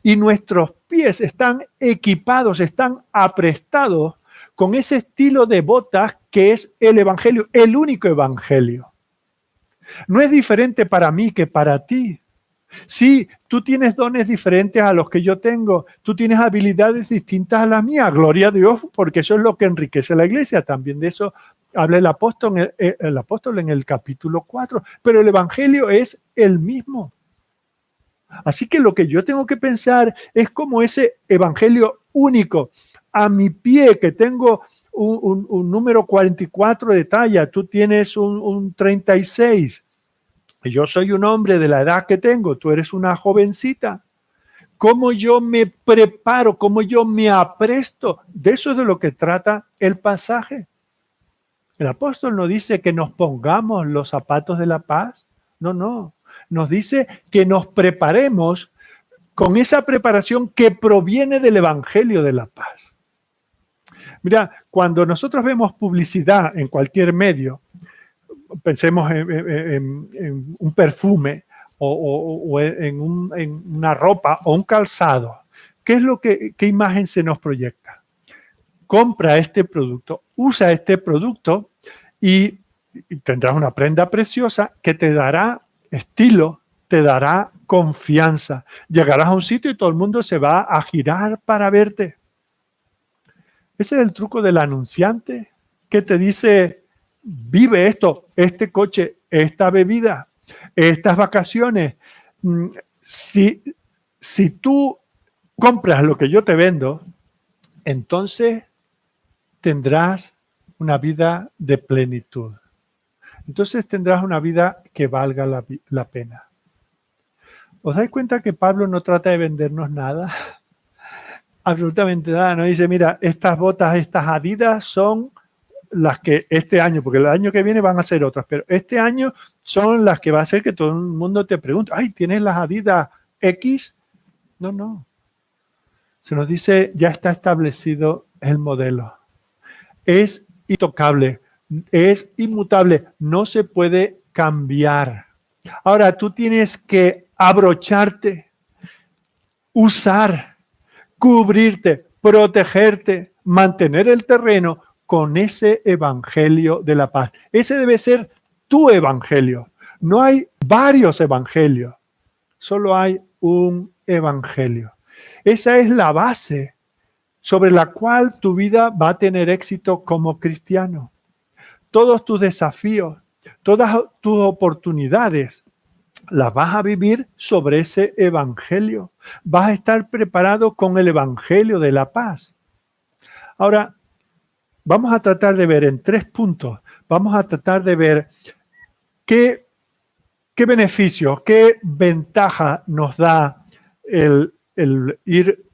Y nuestros pies están equipados, están aprestados con ese estilo de botas que es el Evangelio, el único Evangelio. No es diferente para mí que para ti. Sí, tú tienes dones diferentes a los que yo tengo. Tú tienes habilidades distintas a las mías. Gloria a Dios, porque eso es lo que enriquece la iglesia. También de eso habla el apóstol en el capítulo 4. Pero el Evangelio es el mismo. Así que lo que yo tengo que pensar es como ese Evangelio único. A mi pie, que tengo un número 44 de talla, tú tienes un 36. Yo soy un hombre de la edad que tengo, tú eres una jovencita. ¿Cómo yo me preparo? ¿Cómo yo me apresto? De eso es de lo que trata el pasaje. El apóstol no dice que nos pongamos los zapatos de la paz. No. Nos dice que nos preparemos con esa preparación que proviene del Evangelio de la paz. Mira, cuando nosotros vemos publicidad en cualquier medio, pensemos en un perfume o en una ropa o un calzado. ¿Qué imagen se nos proyecta? Compra este producto, usa este producto y tendrás una prenda preciosa que te dará estilo, te dará confianza. Llegarás a un sitio y todo el mundo se va a girar para verte. Ese es el truco del anunciante que te dice: vive esto, este coche, esta bebida, estas vacaciones. Si tú compras lo que yo te vendo, entonces tendrás una vida de plenitud. Entonces tendrás una vida que valga la pena. ¿Os dais cuenta que Pablo no trata de vendernos nada? Absolutamente nada. No dice: mira, estas botas, estas Adidas son las que este año, porque el año que viene van a ser otras, pero este año son las que va a hacer que todo el mundo te pregunte: ay, ¿tienes las Adidas X? No. Se nos dice: ya está establecido el modelo. Es intocable, es inmutable, no se puede cambiar. Ahora tú tienes que abrocharte, usar, cubrirte, protegerte, mantener el terreno con ese evangelio de la paz. Ese debe ser tu evangelio. No hay varios evangelios, solo hay un evangelio. Esa es la base sobre la cual tu vida va a tener éxito como cristiano. Todos tus desafíos, todas tus oportunidades, las vas a vivir sobre ese evangelio. Vas a estar preparado con el evangelio de la paz. Ahora, vamos a tratar de ver en 3 puntos, vamos a tratar de ver qué beneficios, qué ventaja nos da el ir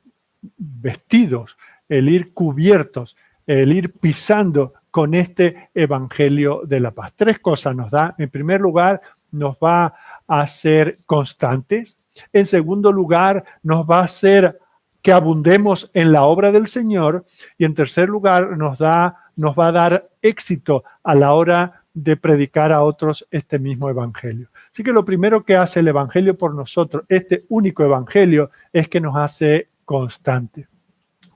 vestidos, el ir cubiertos, el ir pisando con este evangelio de la paz. 3 cosas nos da. En primer lugar, nos va a hacer constantes. En segundo lugar, nos va a hacer que abundemos en la obra del Señor. Y en tercer lugar, nos va a dar éxito a la hora de predicar a otros este mismo evangelio. Así que lo primero que hace el evangelio por nosotros, este único evangelio, es que nos hace constante.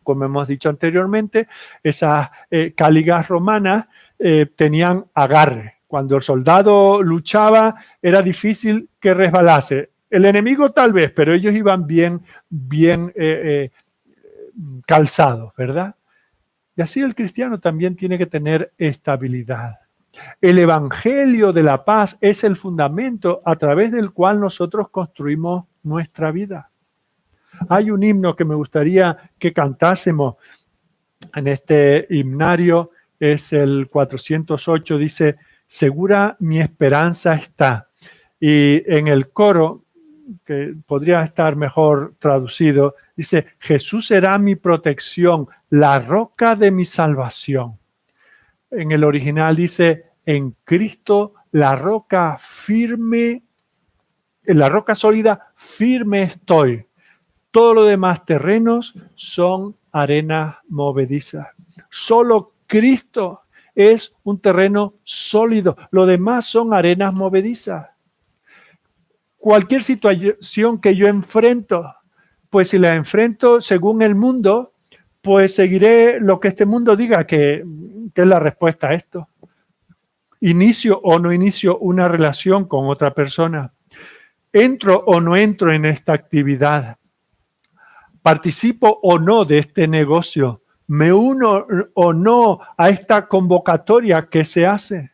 Como hemos dicho anteriormente, esas cáligas romanas tenían agarre. Cuando el soldado luchaba, era difícil que resbalase. El enemigo tal vez, pero ellos iban bien calzados, ¿verdad? Y así el cristiano también tiene que tener estabilidad. El evangelio de la paz es el fundamento a través del cual nosotros construimos nuestra vida. Hay un himno que me gustaría que cantásemos en este himnario, es el 408, dice: segura mi esperanza está. Y en el coro, que podría estar mejor traducido, dice: Jesús será mi protección, la roca de mi salvación. En el original dice: en Cristo la roca firme, en la roca sólida, firme estoy. Todo lo demás terrenos son arenas movedizas. Solo Cristo es un terreno sólido. Lo demás son arenas movedizas. Cualquier situación que yo enfrento, pues si la enfrento según el mundo, pues seguiré lo que este mundo diga que es la respuesta a esto. Inicio o no inicio una relación con otra persona. Entro o no entro en esta actividad. Participo o no de este negocio. Me uno o no a esta convocatoria que se hace.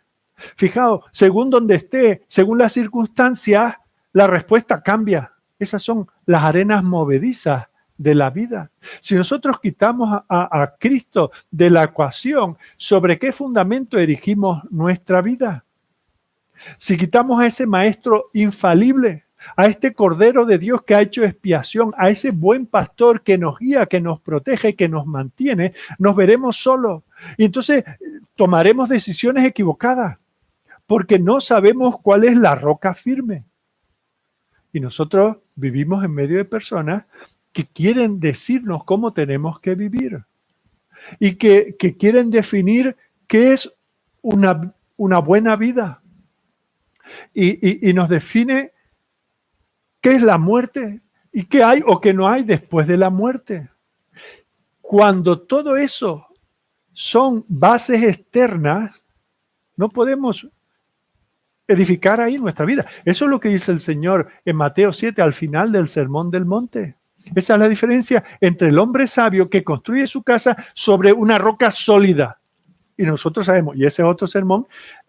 Fijaos, según donde esté, según las circunstancias, la respuesta cambia. Esas son las arenas movedizas de la vida. Si nosotros quitamos a Cristo de la ecuación, ¿sobre qué fundamento erigimos nuestra vida? Si quitamos a ese maestro infalible, a este Cordero de Dios que ha hecho expiación, a ese buen pastor que nos guía, que nos protege, que nos mantiene, nos veremos solos. Y entonces tomaremos decisiones equivocadas porque no sabemos cuál es la roca firme. Y nosotros vivimos en medio de personas que quieren decirnos cómo tenemos que vivir y que quieren definir qué es una buena vida y nos define qué es la muerte y qué hay o qué no hay después de la muerte. Cuando todo eso son bases externas, no podemos edificar ahí nuestra vida. Eso es lo que dice el Señor en Mateo 7 al final del Sermón del Monte. Esa es la diferencia entre el hombre sabio que construye su casa sobre una roca sólida. Y nosotros sabemos, y ese es otro sermón,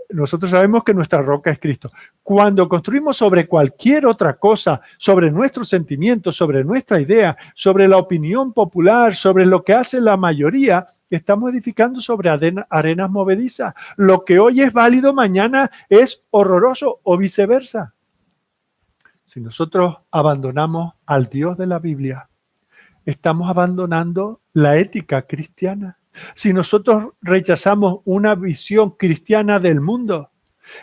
nosotros sabemos que nuestra roca es Cristo. Cuando construimos sobre cualquier otra cosa, sobre nuestros sentimientos, sobre nuestra idea, sobre la opinión popular, sobre lo que hace la mayoría, estamos edificando sobre arenas movedizas. Lo que hoy es válido, mañana es horroroso o viceversa. Si nosotros abandonamos al Dios de la Biblia, estamos abandonando la ética cristiana. Si nosotros rechazamos una visión cristiana del mundo,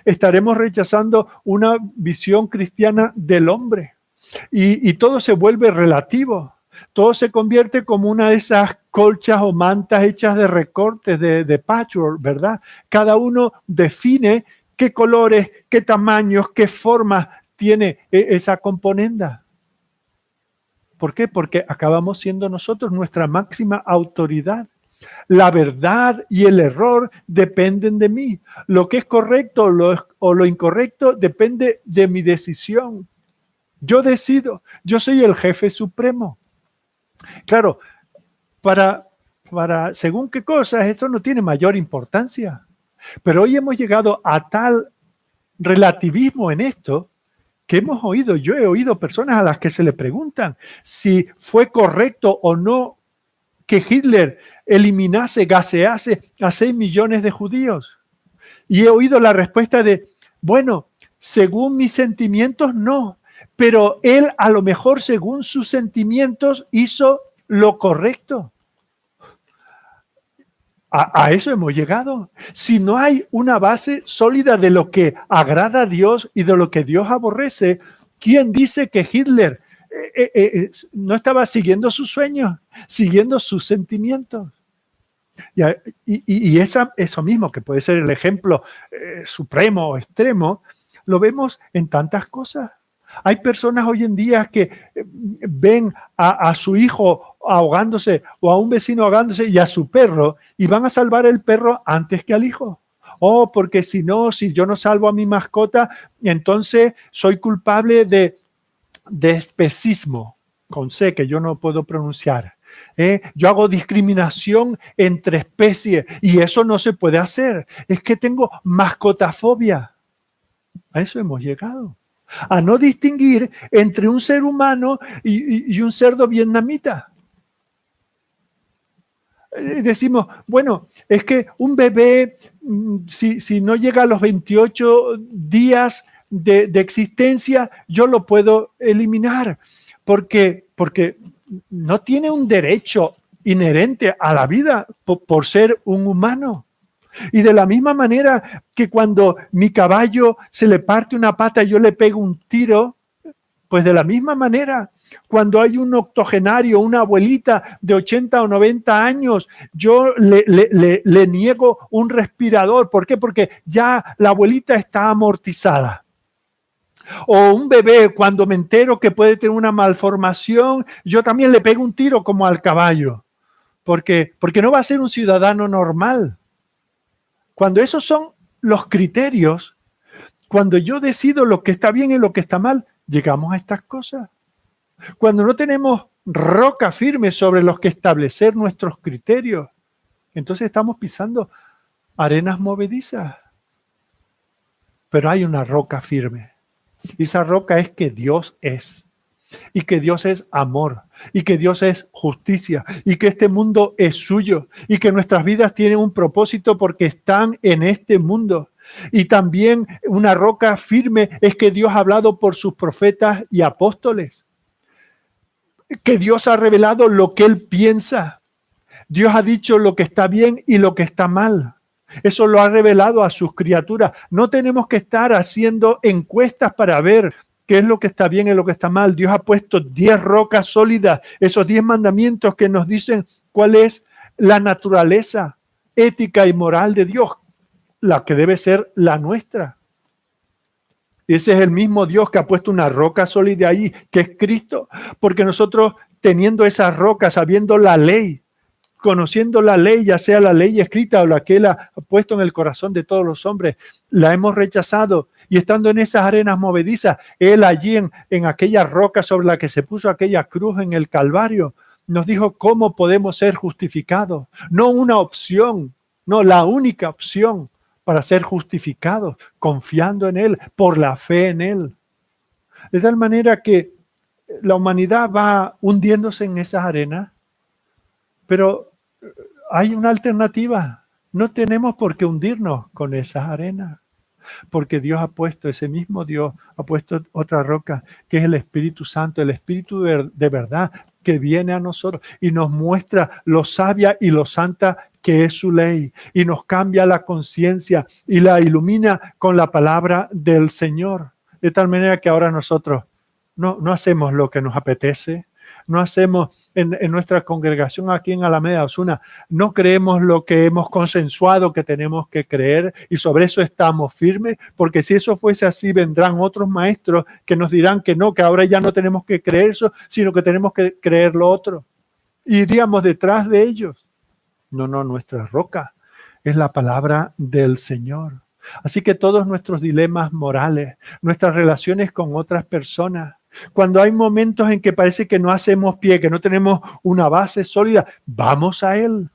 estaremos rechazando una visión cristiana del hombre. Y todo se vuelve relativo. Todo se convierte como una de esas colchas o mantas hechas de recortes, de patchwork, ¿verdad? Cada uno define qué colores, qué tamaños, qué formas tiene esa componenda. ¿Por qué? Porque acabamos siendo nosotros nuestra máxima autoridad. La verdad y el error dependen de mí. Lo que es correcto o lo incorrecto depende de mi decisión. Yo decido. Yo soy el jefe supremo. Claro, para según qué cosas, esto no tiene mayor importancia. Pero hoy hemos llegado a tal relativismo en esto que yo he oído personas a las que se le preguntan si fue correcto o no que Hitler eliminase, gasease a 6 millones de judíos. Y he oído la respuesta de, bueno, según mis sentimientos, no. Pero él a lo mejor según sus sentimientos hizo lo correcto. A eso hemos llegado. Si no hay una base sólida de lo que agrada a Dios y de lo que Dios aborrece, ¿quién dice que Hitler no estaba siguiendo sus sueños, siguiendo sus sentimientos? Y eso mismo, que puede ser el ejemplo supremo o extremo, lo vemos en tantas cosas. Hay personas hoy en día que ven a su hijo ahogándose o a un vecino ahogándose y a su perro y van a salvar el perro antes que al hijo. Porque si yo no salvo a mi mascota, entonces soy culpable de especismo, con C que yo no puedo pronunciar. Yo hago discriminación entre especies y eso no se puede hacer. Es que tengo mascotafobia. A eso hemos llegado. A no distinguir entre un ser humano y un cerdo vietnamita. Decimos, bueno, es que un bebé, si no llega a los 28 días de existencia, yo lo puedo eliminar, porque no tiene un derecho inherente a la vida por ser un humano. Y de la misma manera que cuando mi caballo se le parte una pata y yo le pego un tiro, pues de la misma manera, cuando hay un octogenario, una abuelita de 80 o 90 años, yo le niego un respirador. ¿Por qué? Porque ya la abuelita está amortizada. O un bebé, cuando me entero que puede tener una malformación, yo también le pego un tiro como al caballo. Porque no va a ser un ciudadano normal. Cuando esos son los criterios, cuando yo decido lo que está bien y lo que está mal, llegamos a estas cosas. Cuando no tenemos roca firme sobre los que establecer nuestros criterios, entonces estamos pisando arenas movedizas. Pero hay una roca firme. Y esa roca es que Dios es. Y que Dios es amor. Y que Dios es justicia. Y que este mundo es suyo. Y que nuestras vidas tienen un propósito porque están en este mundo. Y también una roca firme es que Dios ha hablado por sus profetas y apóstoles. Que Dios ha revelado lo que Él piensa. Dios ha dicho lo que está bien y lo que está mal. Eso lo ha revelado a sus criaturas. No tenemos que estar haciendo encuestas para ver qué es lo que está bien y lo que está mal. Dios ha puesto 10 rocas sólidas, esos 10 mandamientos que nos dicen cuál es la naturaleza ética y moral de Dios, la que debe ser la nuestra. Ese es el mismo Dios que ha puesto una roca sólida ahí, que es Cristo, porque nosotros teniendo esa roca, sabiendo la ley, conociendo la ley, ya sea la ley escrita o la que Él ha puesto en el corazón de todos los hombres, la hemos rechazado y estando en esas arenas movedizas, Él allí en aquella roca sobre la que se puso aquella cruz en el Calvario, nos dijo cómo podemos ser justificados. No una opción, no la única opción para ser justificados, confiando en Él, por la fe en Él. De tal manera que la humanidad va hundiéndose en esas arenas, pero hay una alternativa. No tenemos por qué hundirnos con esas arenas, porque Dios ha puesto, ese mismo Dios ha puesto otra roca, que es el Espíritu Santo, el Espíritu de verdad que viene a nosotros y nos muestra lo sabia y lo santa que es su ley, y nos cambia la conciencia y la ilumina con la palabra del Señor. De tal manera que ahora nosotros no hacemos lo que nos apetece, no hacemos en nuestra congregación aquí en Alameda Osuna, no creemos lo que hemos consensuado que tenemos que creer y sobre eso estamos firmes, porque si eso fuese así vendrán otros maestros que nos dirán que no, que ahora ya no tenemos que creer eso, sino que tenemos que creer lo otro. Iríamos detrás de ellos. No, nuestra roca es la palabra del Señor. Así que todos nuestros dilemas morales, nuestras relaciones con otras personas, cuando hay momentos en que parece que no hacemos pie, que no tenemos una base sólida, vamos a Él.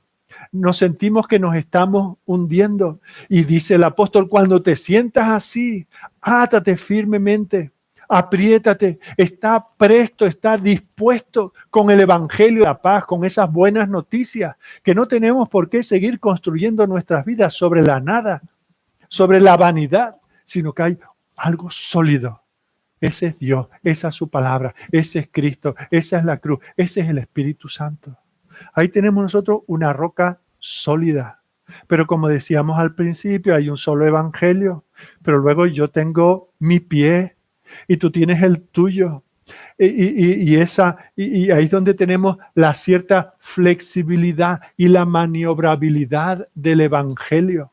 Nos sentimos que nos estamos hundiendo. Y dice el apóstol, cuando te sientas así, átate firmemente, apriétate, está presto, está dispuesto con el evangelio de la paz, con esas buenas noticias, que no tenemos por qué seguir construyendo nuestras vidas sobre la nada, sobre la vanidad, sino que hay algo sólido. Ese es Dios, esa es su palabra, ese es Cristo, esa es la cruz, ese es el Espíritu Santo. Ahí tenemos nosotros una roca sólida. Pero como decíamos al principio, hay un solo evangelio, pero luego yo tengo mi pie y tú tienes el tuyo. Y ahí es donde tenemos la cierta flexibilidad y la maniobrabilidad del evangelio.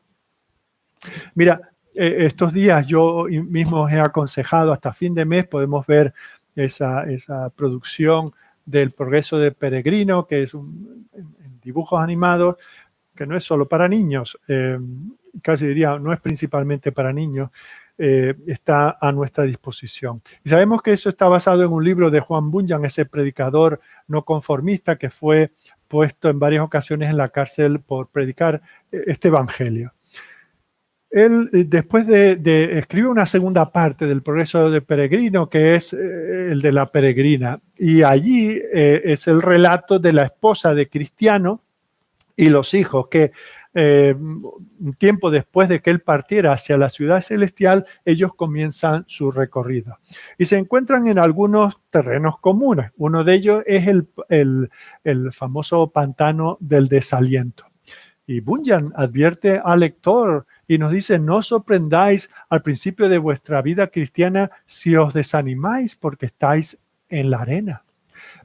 Mira, estos días yo mismo os he aconsejado, hasta fin de mes podemos ver esa producción del Progreso de Peregrino, que es en dibujos animados, que no es solo para niños, casi diría, no es principalmente para niños, está a nuestra disposición. Y sabemos que eso está basado en un libro de Juan Bunyan, ese predicador no conformista que fue puesto en varias ocasiones en la cárcel por predicar este evangelio. Él después de escribe una segunda parte del Progreso de Peregrino, que es el de la peregrina, y allí es el relato de la esposa de Cristiano y los hijos, que un tiempo después de que él partiera hacia la ciudad celestial, ellos comienzan su recorrido. Y se encuentran en algunos terrenos comunes. Uno de ellos es el famoso pantano del desaliento. Y Bunyan advierte al lector y nos dice, no os sorprendáis al principio de vuestra vida cristiana si os desanimáis porque estáis en la arena.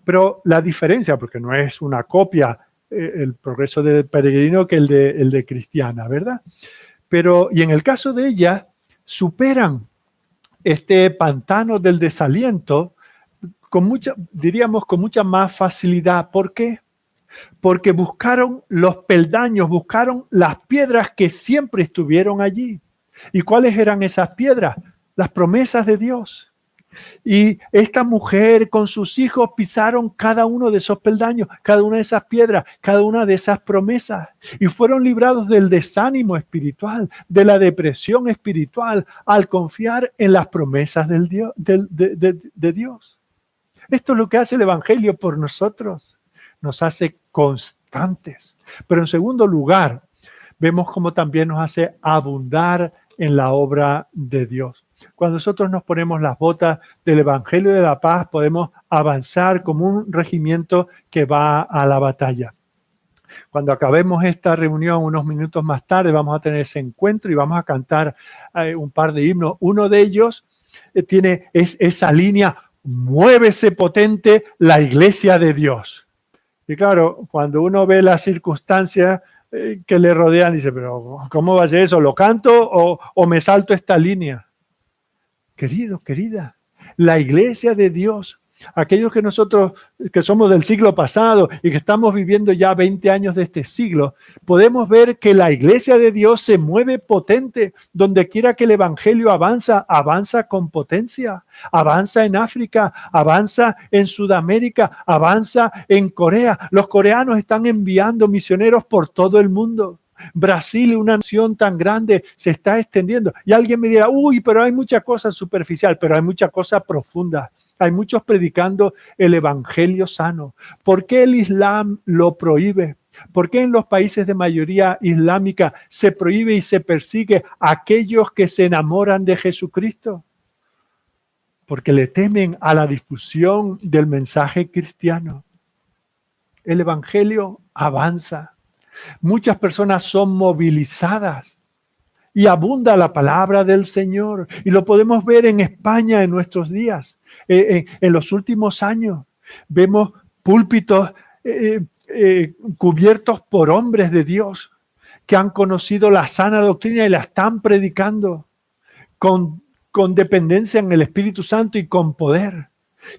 Pero la diferencia, porque no es una copia el progreso de peregrino que el de cristiana, ¿verdad? Pero, y en el caso de ella, superan este pantano del desaliento con mucha, diríamos, con mucha más facilidad. ¿Por qué? Porque buscaron los peldaños, buscaron las piedras que siempre estuvieron allí. ¿Y cuáles eran esas piedras? Las promesas de Dios. Y esta mujer con sus hijos pisaron cada uno de esos peldaños, cada una de esas piedras, cada una de esas promesas. Y fueron librados del desánimo espiritual, de la depresión espiritual, al confiar en las promesas de Dios. Esto es lo que hace el Evangelio por nosotros. Nos hace constantes. Pero en segundo lugar, vemos cómo también nos hace abundar en la obra de Dios. Cuando nosotros nos ponemos las botas del Evangelio de la Paz, podemos avanzar como un regimiento que va a la batalla. Cuando acabemos esta reunión unos minutos más tarde, vamos a tener ese encuentro y vamos a cantar un par de himnos. Uno de ellos tiene esa línea, muévese potente la iglesia de Dios. Y claro, cuando uno ve las circunstancias que le rodean, dice, pero ¿cómo va a ser eso? ¿Lo canto o me salto esta línea? Querido, querida, la iglesia de Dios, aquellos que nosotros que somos del siglo pasado y que estamos viviendo ya 20 años de este siglo, podemos ver que la iglesia de Dios se mueve potente. Donde quiera que el evangelio avanza, avanza con potencia. Avanza en África, avanza en Sudamérica, avanza en Corea. Los coreanos están enviando misioneros por todo el mundo. Brasil, una nación tan grande, se está extendiendo. Y alguien me dirá, uy, pero hay mucha cosa superficial, pero hay mucha cosa profunda. Hay muchos predicando el evangelio sano. ¿Por qué el Islam lo prohíbe? ¿Por qué en los países de mayoría islámica se prohíbe y se persigue a aquellos que se enamoran de Jesucristo? Porque le temen a la difusión del mensaje cristiano. El evangelio avanza. Muchas personas son movilizadas y abunda la palabra del Señor. Y lo podemos ver en España en nuestros días, en los últimos años. Vemos púlpitos cubiertos por hombres de Dios que han conocido la sana doctrina y la están predicando con dependencia en el Espíritu Santo y con poder.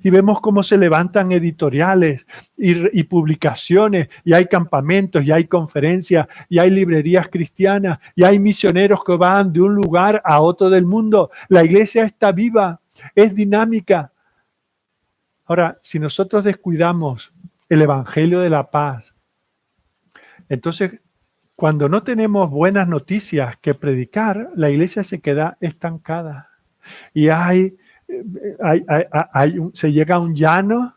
Y vemos cómo se levantan editoriales y publicaciones, y hay campamentos, y hay conferencias, y hay librerías cristianas, y hay misioneros que van de un lugar a otro del mundo. La iglesia está viva, es dinámica. Ahora, si nosotros descuidamos el evangelio de la paz, entonces, cuando no tenemos buenas noticias que predicar, la iglesia se queda estancada. Y se llega a un llano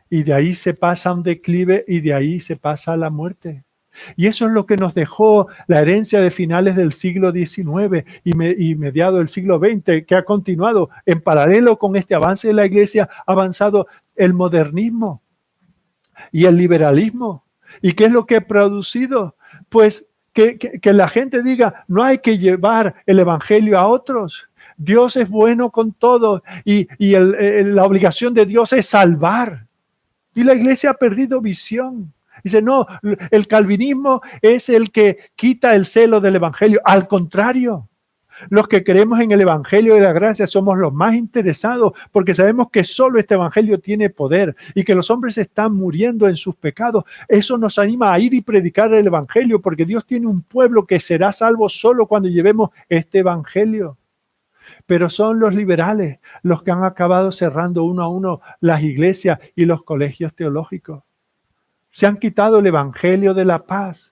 y de ahí se pasa a un declive y de ahí se pasa a la muerte. Y eso es lo que nos dejó la herencia de finales del siglo XIX y mediados del siglo XX, que ha continuado en paralelo con este avance de la iglesia, ha avanzado el modernismo y el liberalismo. ¿Y qué es lo que ha producido? Pues que la gente diga, no hay que llevar el evangelio a otros. Dios es bueno con todo y la obligación de Dios es salvar. Y la iglesia ha perdido visión. Dice, no, el calvinismo es el que quita el celo del evangelio. Al contrario, los que creemos en el evangelio de la gracia somos los más interesados porque sabemos que solo este evangelio tiene poder y que los hombres están muriendo en sus pecados. Eso nos anima a ir y predicar el evangelio porque Dios tiene un pueblo que será salvo solo cuando llevemos este evangelio. Pero son los liberales los que han acabado cerrando uno a uno las iglesias y los colegios teológicos. Se han quitado el evangelio de la paz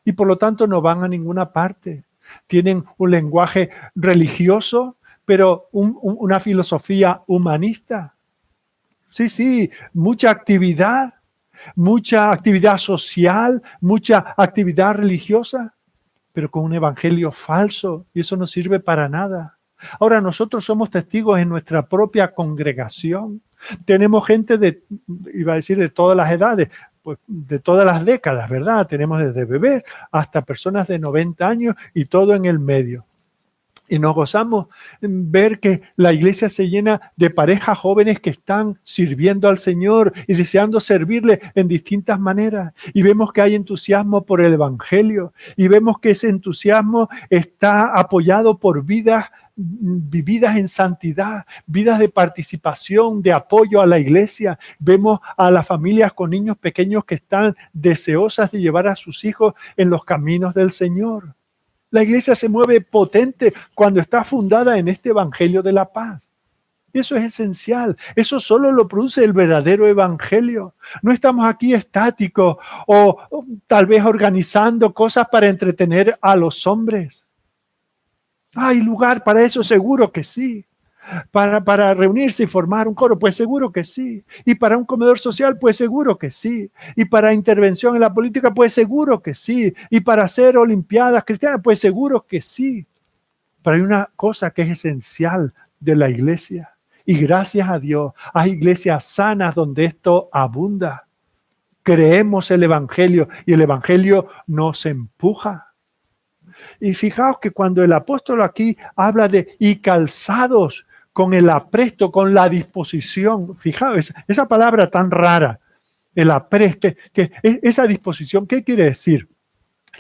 y por lo tanto no van a ninguna parte. Tienen un lenguaje religioso, pero una filosofía humanista. Sí, mucha actividad social, mucha actividad religiosa, pero con un evangelio falso y eso no sirve para nada. Ahora nosotros somos testigos en nuestra propia congregación. Tenemos gente de todas las edades, pues, de todas las décadas, ¿verdad? Tenemos desde bebés hasta personas de 90 años y todo en el medio. Y nos gozamos en ver que la iglesia se llena de parejas jóvenes que están sirviendo al Señor y deseando servirle en distintas maneras. Y vemos que hay entusiasmo por el Evangelio. Y vemos que ese entusiasmo está apoyado por vidas vividas en santidad, vidas de participación, de apoyo a la iglesia. Vemos a las familias con niños pequeños que están deseosas de llevar a sus hijos en los caminos del Señor. La iglesia se mueve potente cuando está fundada en este evangelio de la paz. Eso es esencial. Eso solo lo produce el verdadero evangelio. No estamos aquí estáticos o tal vez organizando cosas para entretener a los hombres. ¿Hay lugar para eso? Seguro que sí. Para reunirse y formar un coro, pues seguro que sí. Y para un comedor social, pues seguro que sí. Y para intervención en la política, pues seguro que sí. Y para hacer olimpiadas cristianas, pues seguro que sí. Pero hay una cosa que es esencial de la iglesia. Y gracias a Dios, hay iglesias sanas donde esto abunda. Creemos el evangelio y el evangelio nos empuja. Y fijaos que cuando el apóstol aquí habla de y calzados con el apresto, con la disposición, fijaos, esa palabra tan rara, el apresto, que esa disposición, ¿qué quiere decir?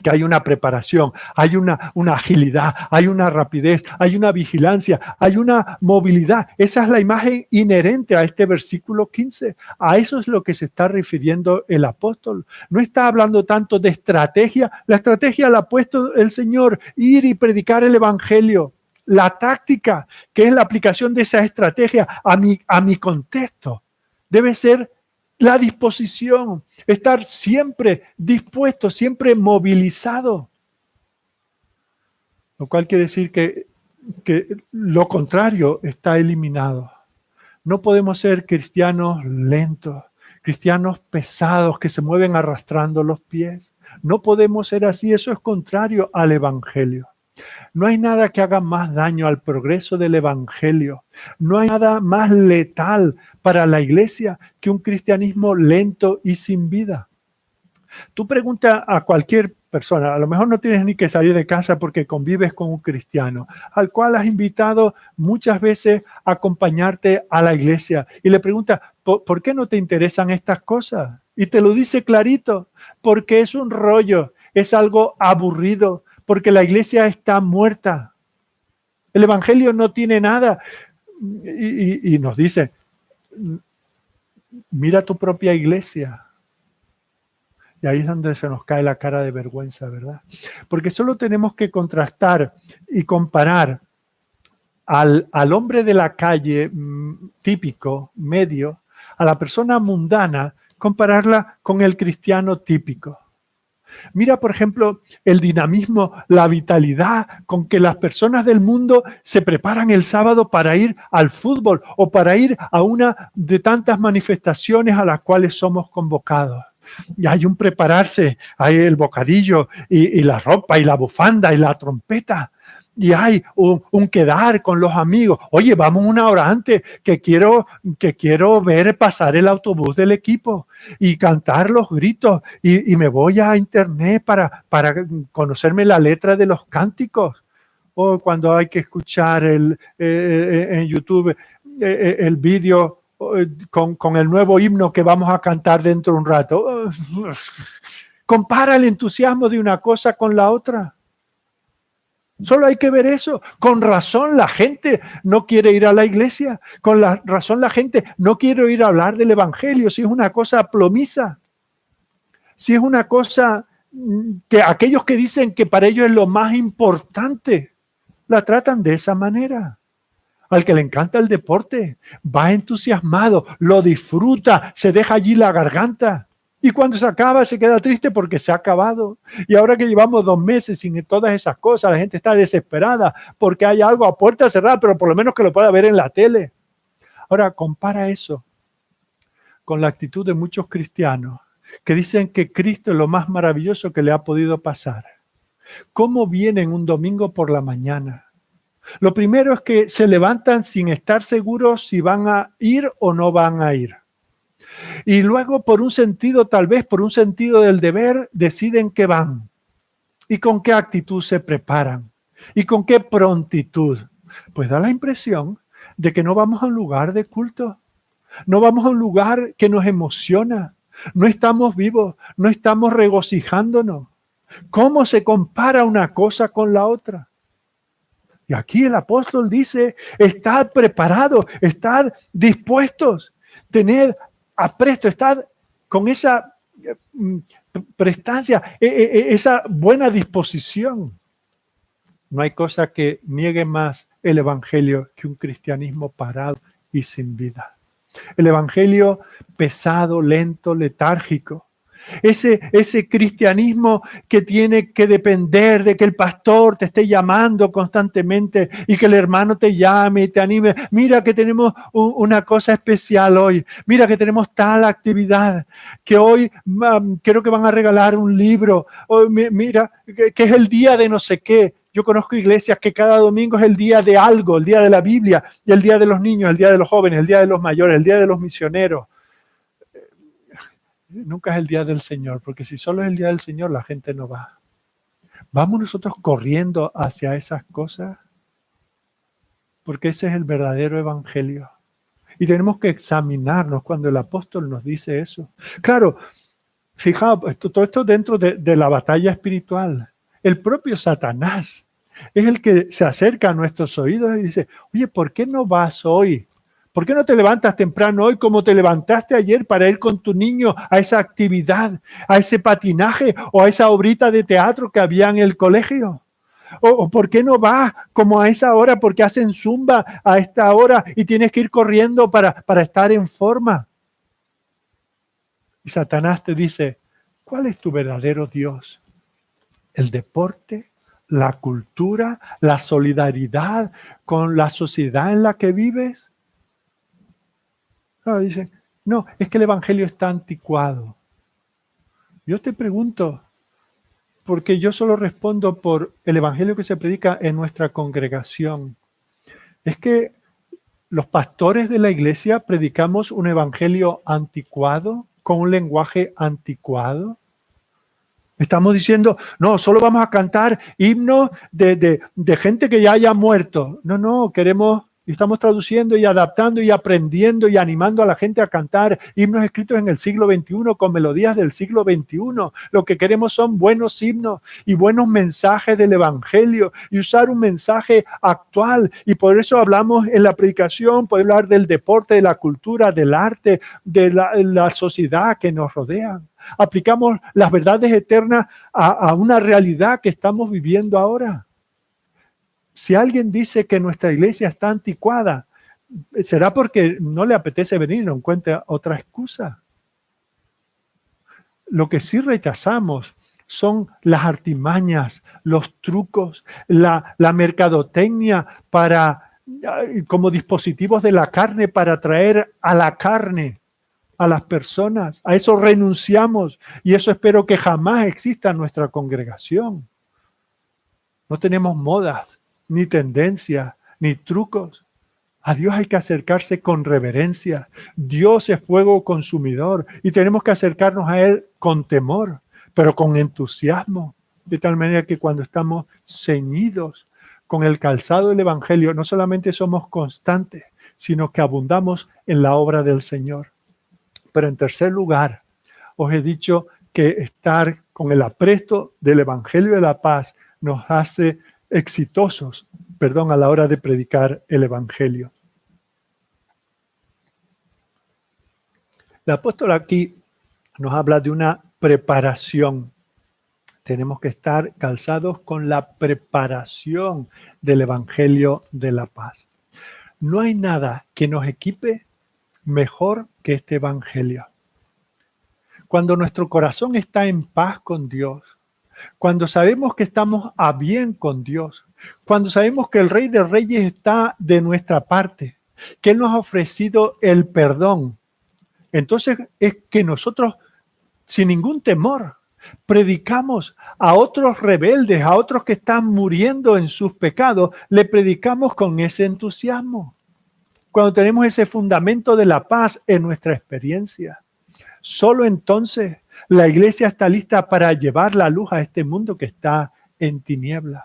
Que hay una preparación, hay una agilidad, hay una rapidez, hay una vigilancia, hay una movilidad. Esa es la imagen inherente a este versículo 15. A eso es lo que se está refiriendo el apóstol. No está hablando tanto de estrategia. La estrategia la ha puesto el Señor, ir y predicar el evangelio. La táctica, que es la aplicación de esa estrategia a mi contexto, debe ser la disposición, estar siempre dispuesto, siempre movilizado. Lo cual quiere decir que lo contrario está eliminado. No podemos ser cristianos lentos, cristianos pesados que se mueven arrastrando los pies. No podemos ser así, eso es contrario al evangelio. No hay nada que haga más daño al progreso del evangelio. No hay nada más letal para la iglesia que un cristianismo lento y sin vida. Tú preguntas a cualquier persona, a lo mejor no tienes ni que salir de casa porque convives con un cristiano, al cual has invitado muchas veces a acompañarte a la iglesia y le preguntas, ¿por qué no te interesan estas cosas? Y te lo dice clarito, porque es un rollo, es algo aburrido, porque la iglesia está muerta. El evangelio no tiene nada. Y nos dice, mira tu propia iglesia. Y ahí es donde se nos cae la cara de vergüenza, ¿verdad? Porque solo tenemos que contrastar y comparar al hombre de la calle típico, medio, a la persona mundana, compararla con el cristiano típico. Mira, por ejemplo, el dinamismo, la vitalidad con que las personas del mundo se preparan el sábado para ir al fútbol o para ir a una de tantas manifestaciones a las cuales somos convocados. Y hay un prepararse, hay el bocadillo y la ropa y la bufanda y la trompeta. Y hay un quedar con los amigos. Oye, vamos una hora antes que quiero ver pasar el autobús del equipo y cantar los gritos. Y me voy a internet para conocerme la letra de los cánticos. O cuando hay que escuchar en YouTube el vídeo con el nuevo himno que vamos a cantar dentro de un rato. Compara el entusiasmo de una cosa con la otra. Solo hay que ver eso. Con razón la gente no quiere ir a la iglesia. Con razón la gente no quiere ir a hablar del evangelio. Si es una cosa plomiza. Si es una cosa que aquellos que dicen que para ellos es lo más importante, la tratan de esa manera. Al que le encanta el deporte, va entusiasmado, lo disfruta, se deja allí la garganta. Y cuando se acaba se queda triste porque se ha acabado. Y ahora que llevamos 2 meses sin todas esas cosas, la gente está desesperada porque hay algo a puerta cerrada, pero por lo menos que lo pueda ver en la tele. Ahora compara eso con la actitud de muchos cristianos que dicen que Cristo es lo más maravilloso que le ha podido pasar. ¿Cómo vienen un domingo por la mañana? Lo primero es que se levantan sin estar seguros si van a ir o no van a ir. Y luego por un sentido, tal vez por un sentido del deber, deciden que van. ¿Y con qué actitud se preparan? ¿Y con qué prontitud? Pues da la impresión de que no vamos a un lugar de culto. No vamos a un lugar que nos emociona. No estamos vivos, no estamos regocijándonos. ¿Cómo se compara una cosa con la otra? Y aquí el apóstol dice, estad preparados, estad dispuestos, tened apresto, estad con esa prestancia, esa buena disposición. No hay cosa que niegue más el evangelio que un cristianismo parado y sin vida. El evangelio pesado, lento, letárgico. Ese cristianismo que tiene que depender de que el pastor te esté llamando constantemente y que el hermano te llame y te anime. Mira que tenemos una cosa especial hoy. Mira que tenemos tal actividad que hoy creo que van a regalar un libro. Hoy, mira que es el día de no sé qué. Yo conozco iglesias que cada domingo es el día de algo, el día de la Biblia, y el día de los niños, el día de los jóvenes, el día de los mayores, el día de los misioneros. Nunca es el día del Señor, porque si solo es el día del Señor, la gente no va. ¿Vamos nosotros corriendo hacia esas cosas? Porque ese es el verdadero evangelio. Y tenemos que examinarnos cuando el apóstol nos dice eso. Claro, fijaos, todo esto dentro de la batalla espiritual. El propio Satanás es el que se acerca a nuestros oídos y dice, oye, ¿por qué no vas hoy? ¿Por qué no te levantas temprano hoy como te levantaste ayer para ir con tu niño a esa actividad, a ese patinaje o a esa obrita de teatro que había en el colegio? ¿O por qué no vas como a esa hora porque hacen zumba a esta hora y tienes que ir corriendo para estar en forma? Y Satanás te dice, ¿cuál es tu verdadero Dios? ¿El deporte? ¿La cultura? ¿La solidaridad con la sociedad en la que vives? No, dicen, no, es que el evangelio está anticuado. Yo te pregunto, porque yo solo respondo por el evangelio que se predica en nuestra congregación. Es que los pastores de la iglesia predicamos un evangelio anticuado, con un lenguaje anticuado. Estamos diciendo, no, solo vamos a cantar himnos de gente que ya haya muerto. No, estamos traduciendo y adaptando y aprendiendo y animando a la gente a cantar himnos escritos en el siglo XXI con melodías del siglo XXI. Lo que queremos son buenos himnos y buenos mensajes del evangelio y usar un mensaje actual. Y por eso hablamos en la predicación, podemos hablar del deporte, de la cultura, del arte, de la sociedad que nos rodea. Aplicamos las verdades eternas a una realidad que estamos viviendo ahora. Si alguien dice que nuestra iglesia está anticuada, será porque no le apetece venir, no encuentra otra excusa. Lo que sí rechazamos son las artimañas, los trucos, la mercadotecnia como dispositivos de la carne para atraer a la carne a las personas. A eso renunciamos y eso espero que jamás exista en nuestra congregación. No tenemos modas, ni tendencias, ni trucos. A Dios hay que acercarse con reverencia. Dios es fuego consumidor y tenemos que acercarnos a Él con temor, pero con entusiasmo. De tal manera que cuando estamos ceñidos con el calzado del Evangelio, no solamente somos constantes, sino que abundamos en la obra del Señor. Pero en tercer lugar, os he dicho que estar con el apresto del Evangelio de la paz nos hace exitosos, a la hora de predicar el Evangelio. El apóstol aquí nos habla de una preparación. Tenemos que estar calzados con la preparación del Evangelio de la paz. No hay nada que nos equipe mejor que este evangelio. Cuando nuestro corazón está en paz con Dios, cuando sabemos que estamos a bien con Dios, cuando sabemos que el Rey de Reyes está de nuestra parte, que Él nos ha ofrecido el perdón, entonces es que nosotros, sin ningún temor, predicamos a otros rebeldes, a otros que están muriendo en sus pecados, le predicamos con ese entusiasmo. Cuando tenemos ese fundamento de la paz en nuestra experiencia. Solo entonces la iglesia está lista para llevar la luz a este mundo que está en tinieblas.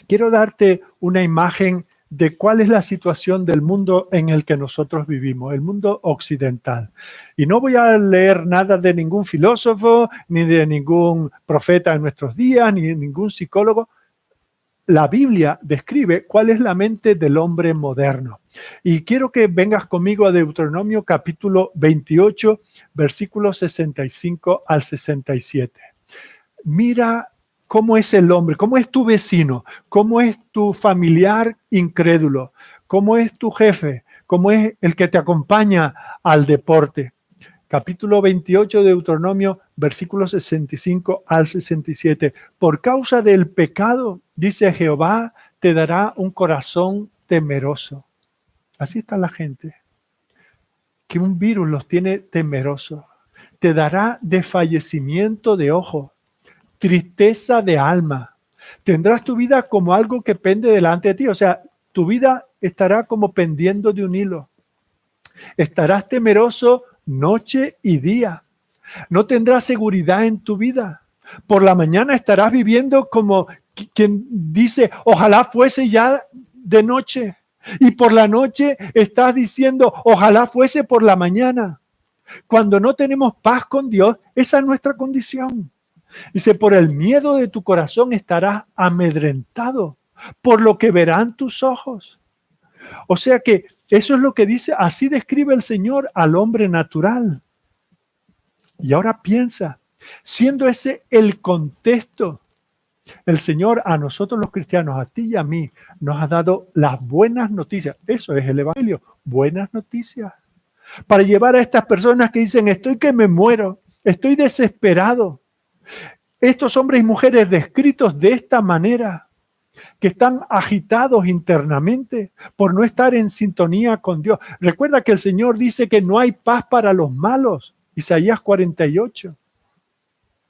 Quiero darte una imagen de cuál es la situación del mundo en el que nosotros vivimos, el mundo occidental. Y no voy a leer nada de ningún filósofo, ni de ningún profeta en nuestros días, ni de ningún psicólogo. La Biblia describe cuál es la mente del hombre moderno. Y quiero que vengas conmigo a Deuteronomio capítulo 28, versículos 65 al 67. Mira cómo es el hombre, cómo es tu vecino, cómo es tu familiar incrédulo, cómo es tu jefe, cómo es el que te acompaña al deporte. Capítulo 28 de Deuteronomio, versículos 65 al 67. Por causa del pecado, dice Jehová, te dará un corazón temeroso. Así está la gente, que un virus los tiene temerosos. Te dará desfallecimiento de ojos, tristeza de alma. Tendrás tu vida como algo que pende delante de ti. O sea, tu vida estará como pendiendo de un hilo. Estarás temeroso noche y día. No tendrás seguridad en tu vida. Por la mañana estarás viviendo como quien dice, ojalá fuese ya de noche. Y por la noche estás diciendo, ojalá fuese por la mañana. Cuando no tenemos paz con Dios, esa es nuestra condición. Dice, por el miedo de tu corazón estarás amedrentado, por lo que verán tus ojos. O sea que eso es lo que dice, así describe el Señor al hombre natural. Y ahora piensa, siendo ese el contexto, el Señor a nosotros los cristianos, a ti y a mí, nos ha dado las buenas noticias. Eso es el Evangelio, buenas noticias. Para llevar a estas personas que dicen, estoy que me muero, estoy desesperado. Estos hombres y mujeres descritos de esta manera, que están agitados internamente por no estar en sintonía con Dios. Recuerda que el Señor dice que no hay paz para los malos, Isaías 48.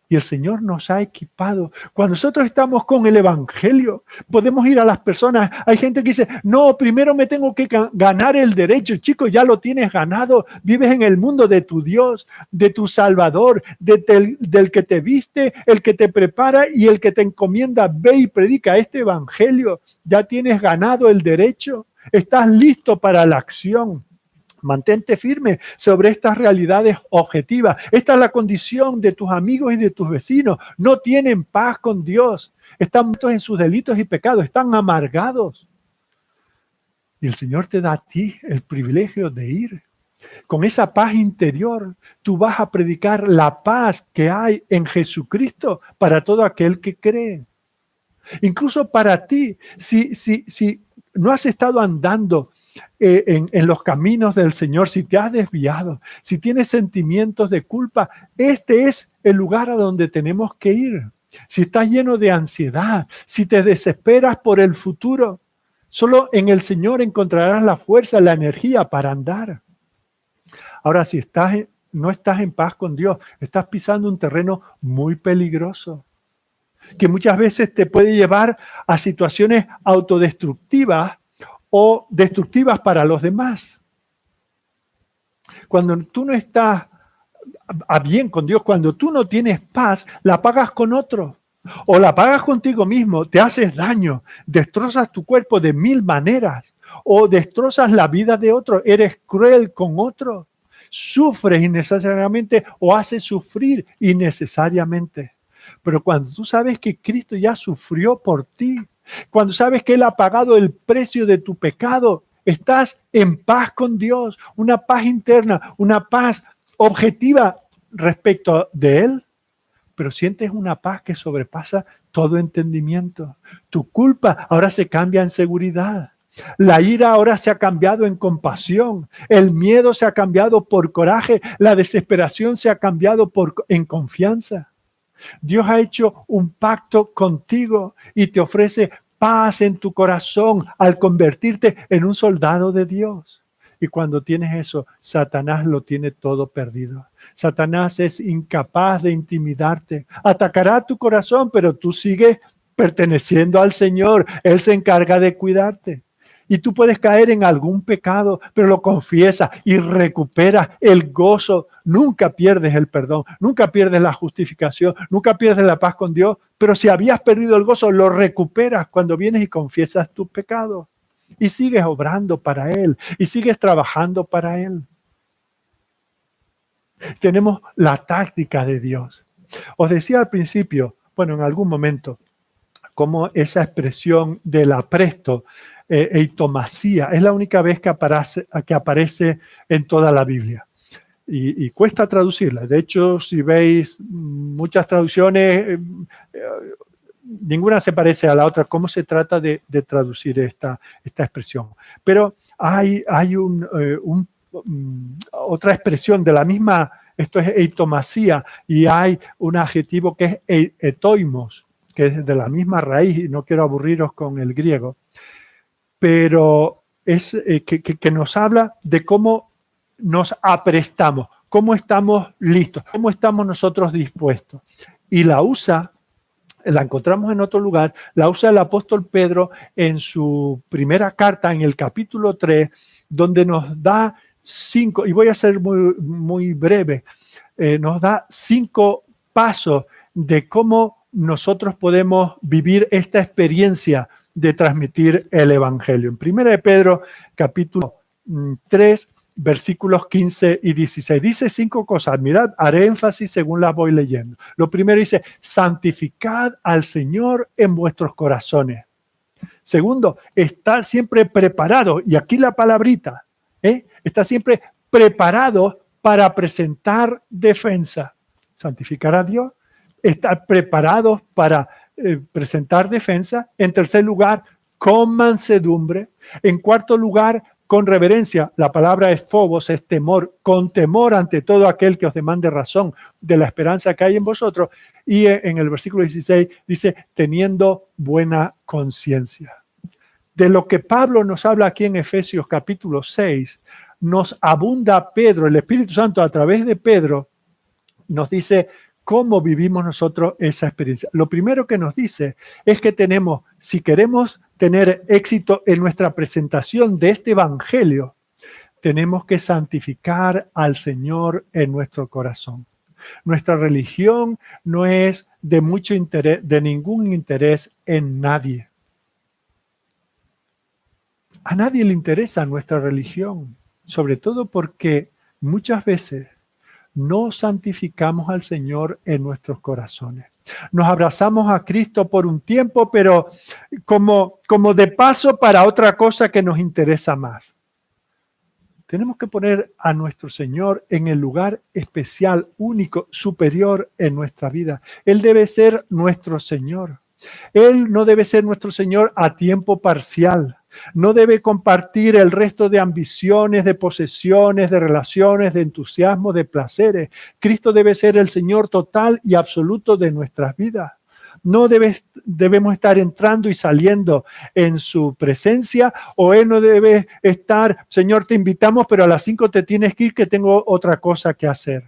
Y el Señor nos ha equipado. Cuando nosotros estamos con el Evangelio, podemos ir a las personas. Hay gente que dice, no, primero me tengo que ganar el derecho. Chico, ya lo tienes ganado. Vives en el mundo de tu Dios, de tu Salvador, del que te viste, el que te prepara y el que te encomienda. Ve y predica este Evangelio. Ya tienes ganado el derecho. Estás listo para la acción. Mantente firme sobre estas realidades objetivas. Esta es la condición de tus amigos y de tus vecinos. No tienen paz con Dios. Están muertos en sus delitos y pecados. Están amargados. Y el Señor te da a ti el privilegio de ir. Con esa paz interior, tú vas a predicar la paz que hay en Jesucristo para todo aquel que cree. Incluso para ti, si no has estado andando en los caminos del Señor, si te has desviado, si tienes sentimientos de culpa, este es el lugar a donde tenemos que ir. Si estás lleno de ansiedad, si te desesperas por el futuro, solo en el Señor encontrarás la fuerza, la energía para andar. Ahora, si no estás en paz con Dios, estás pisando un terreno muy peligroso, que muchas veces te puede llevar a situaciones autodestructivas o destructivas para los demás. Cuando tú no estás a bien con Dios, cuando tú no tienes paz, la pagas con otro o la pagas contigo mismo, te haces daño, destrozas tu cuerpo de 1000 maneras o destrozas la vida de otro, eres cruel con otro, sufres innecesariamente o haces sufrir innecesariamente. Pero cuando tú sabes que Cristo ya sufrió por ti, cuando sabes que Él ha pagado el precio de tu pecado, estás en paz con Dios, una paz interna, una paz objetiva respecto de Él, pero sientes una paz que sobrepasa todo entendimiento. Tu culpa ahora se cambia en seguridad. La ira ahora se ha cambiado en compasión. El miedo se ha cambiado por coraje. La desesperación se ha cambiado en confianza. Dios ha hecho un pacto contigo y te ofrece paz en tu corazón al convertirte en un soldado de Dios. Y cuando tienes eso, Satanás lo tiene todo perdido. Satanás es incapaz de intimidarte. Atacará tu corazón, pero tú sigues perteneciendo al Señor. Él se encarga de cuidarte. Y tú puedes caer en algún pecado, pero lo confiesas y recuperas el gozo. Nunca pierdes el perdón, nunca pierdes la justificación, nunca pierdes la paz con Dios. Pero si habías perdido el gozo, lo recuperas cuando vienes y confiesas tus pecados. Y sigues obrando para Él, y sigues trabajando para Él. Tenemos la táctica de Dios. Os decía al principio, bueno, en algún momento, cómo esa expresión del apresto, eitomasía, es la única vez que aparece en toda la Biblia. Y cuesta traducirla. De hecho, si veis muchas traducciones, ninguna se parece a la otra. ¿Cómo se trata de traducir esta expresión? Pero hay otra expresión de la misma, esto es eitomasía, y hay un adjetivo que es etoimos, que es de la misma raíz, y no quiero aburriros con el griego, pero es que nos habla de cómo nos aprestamos, cómo estamos listos, cómo estamos nosotros dispuestos. Y la encontramos en otro lugar, la usa el apóstol Pedro en su primera carta, en el capítulo 3, donde nos da 5, y voy a ser muy, muy breve, nos da 5 pasos de cómo nosotros podemos vivir esta experiencia de transmitir el Evangelio. En 1 de Pedro, capítulo 3, versículos 15 y 16. Dice 5 cosas. Mirad, haré énfasis según las voy leyendo. Lo primero dice, santificad al Señor en vuestros corazones. Segundo, está siempre preparado, y aquí la palabrita, está siempre preparado para presentar defensa. Santificar a Dios, estar preparados para presentar defensa. En tercer lugar, con mansedumbre. En cuarto lugar, con reverencia. La palabra es phobos, es temor, con temor ante todo aquel que os demande razón de la esperanza que hay en vosotros. Y en el versículo 16 dice, teniendo buena conciencia. De lo que Pablo nos habla aquí en Efesios capítulo 6, nos abunda Pedro, el Espíritu Santo a través de Pedro, nos dice cómo vivimos nosotros esa experiencia. Lo primero que nos dice es que tenemos, si queremos tener éxito en nuestra presentación de este evangelio, tenemos que santificar al Señor en nuestro corazón. Nuestra religión no es de mucho interés, de ningún interés en nadie. A nadie le interesa nuestra religión, sobre todo porque muchas veces no santificamos al Señor en nuestros corazones. Nos abrazamos a Cristo por un tiempo, pero como de paso para otra cosa que nos interesa más. Tenemos que poner a nuestro Señor en el lugar especial, único, superior en nuestra vida. Él debe ser nuestro Señor. Él no debe ser nuestro Señor a tiempo parcial. No debe compartir el resto de ambiciones, de posesiones, de relaciones, de entusiasmo, de placeres. Cristo debe ser el Señor total y absoluto de nuestras vidas. No debemos estar entrando y saliendo en su presencia, o Él no debe estar, Señor, te invitamos, pero a las 5 te tienes que ir, que tengo otra cosa que hacer.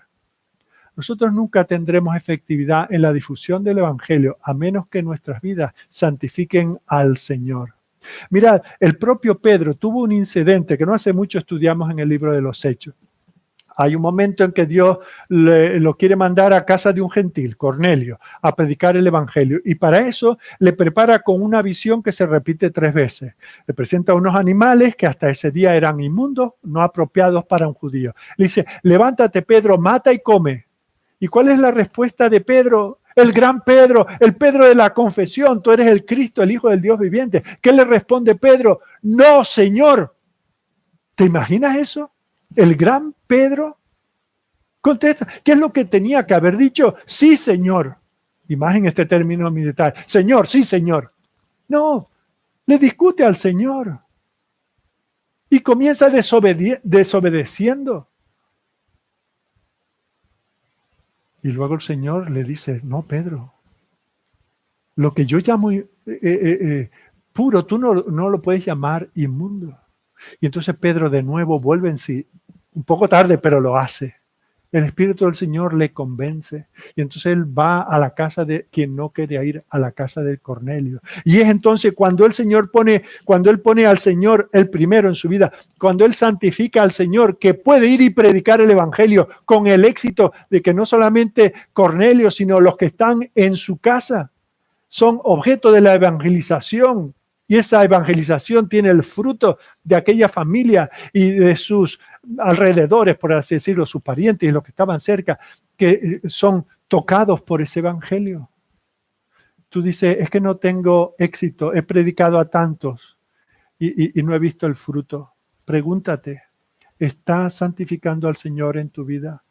Nosotros nunca tendremos efectividad en la difusión del Evangelio, a menos que nuestras vidas santifiquen al Señor. Mirad, el propio Pedro tuvo un incidente que no hace mucho estudiamos en el libro de los Hechos. Hay un momento en que Dios lo quiere mandar a casa de un gentil, Cornelio, a predicar el Evangelio. Y para eso le prepara con una visión que se repite 3 veces. Le presenta unos animales que hasta ese día eran inmundos, no apropiados para un judío. Le dice, levántate Pedro, mata y come. ¿Y cuál es la respuesta de Pedro? El gran Pedro, el Pedro de la confesión, tú eres el Cristo, el Hijo del Dios viviente. ¿Qué le responde Pedro? No, Señor. ¿Te imaginas eso? El gran Pedro contesta, ¿qué es lo que tenía que haber dicho? Sí, Señor. Y más en este término militar. Señor, sí, Señor. No, le discute al Señor. Y comienza desobedeciendo. Y luego el Señor le dice, no, Pedro, lo que yo llamo puro, tú no lo puedes llamar inmundo. Y entonces Pedro de nuevo vuelve en sí, un poco tarde, pero lo hace. El Espíritu del Señor le convence y entonces él va a la casa de quien no quería ir, a la casa del Cornelio. Y es entonces cuando cuando él pone al Señor el primero en su vida, cuando él santifica al Señor, que puede ir y predicar el Evangelio con el éxito de que no solamente Cornelio, sino los que están en su casa son objeto de la evangelización. Y esa evangelización tiene el fruto de aquella familia y de sus alrededores, por así decirlo, sus parientes y los que estaban cerca, que son tocados por ese evangelio. Tú dices, es que no tengo éxito, he predicado a tantos y no he visto el fruto. Pregúntate, ¿estás santificando al Señor en tu vida?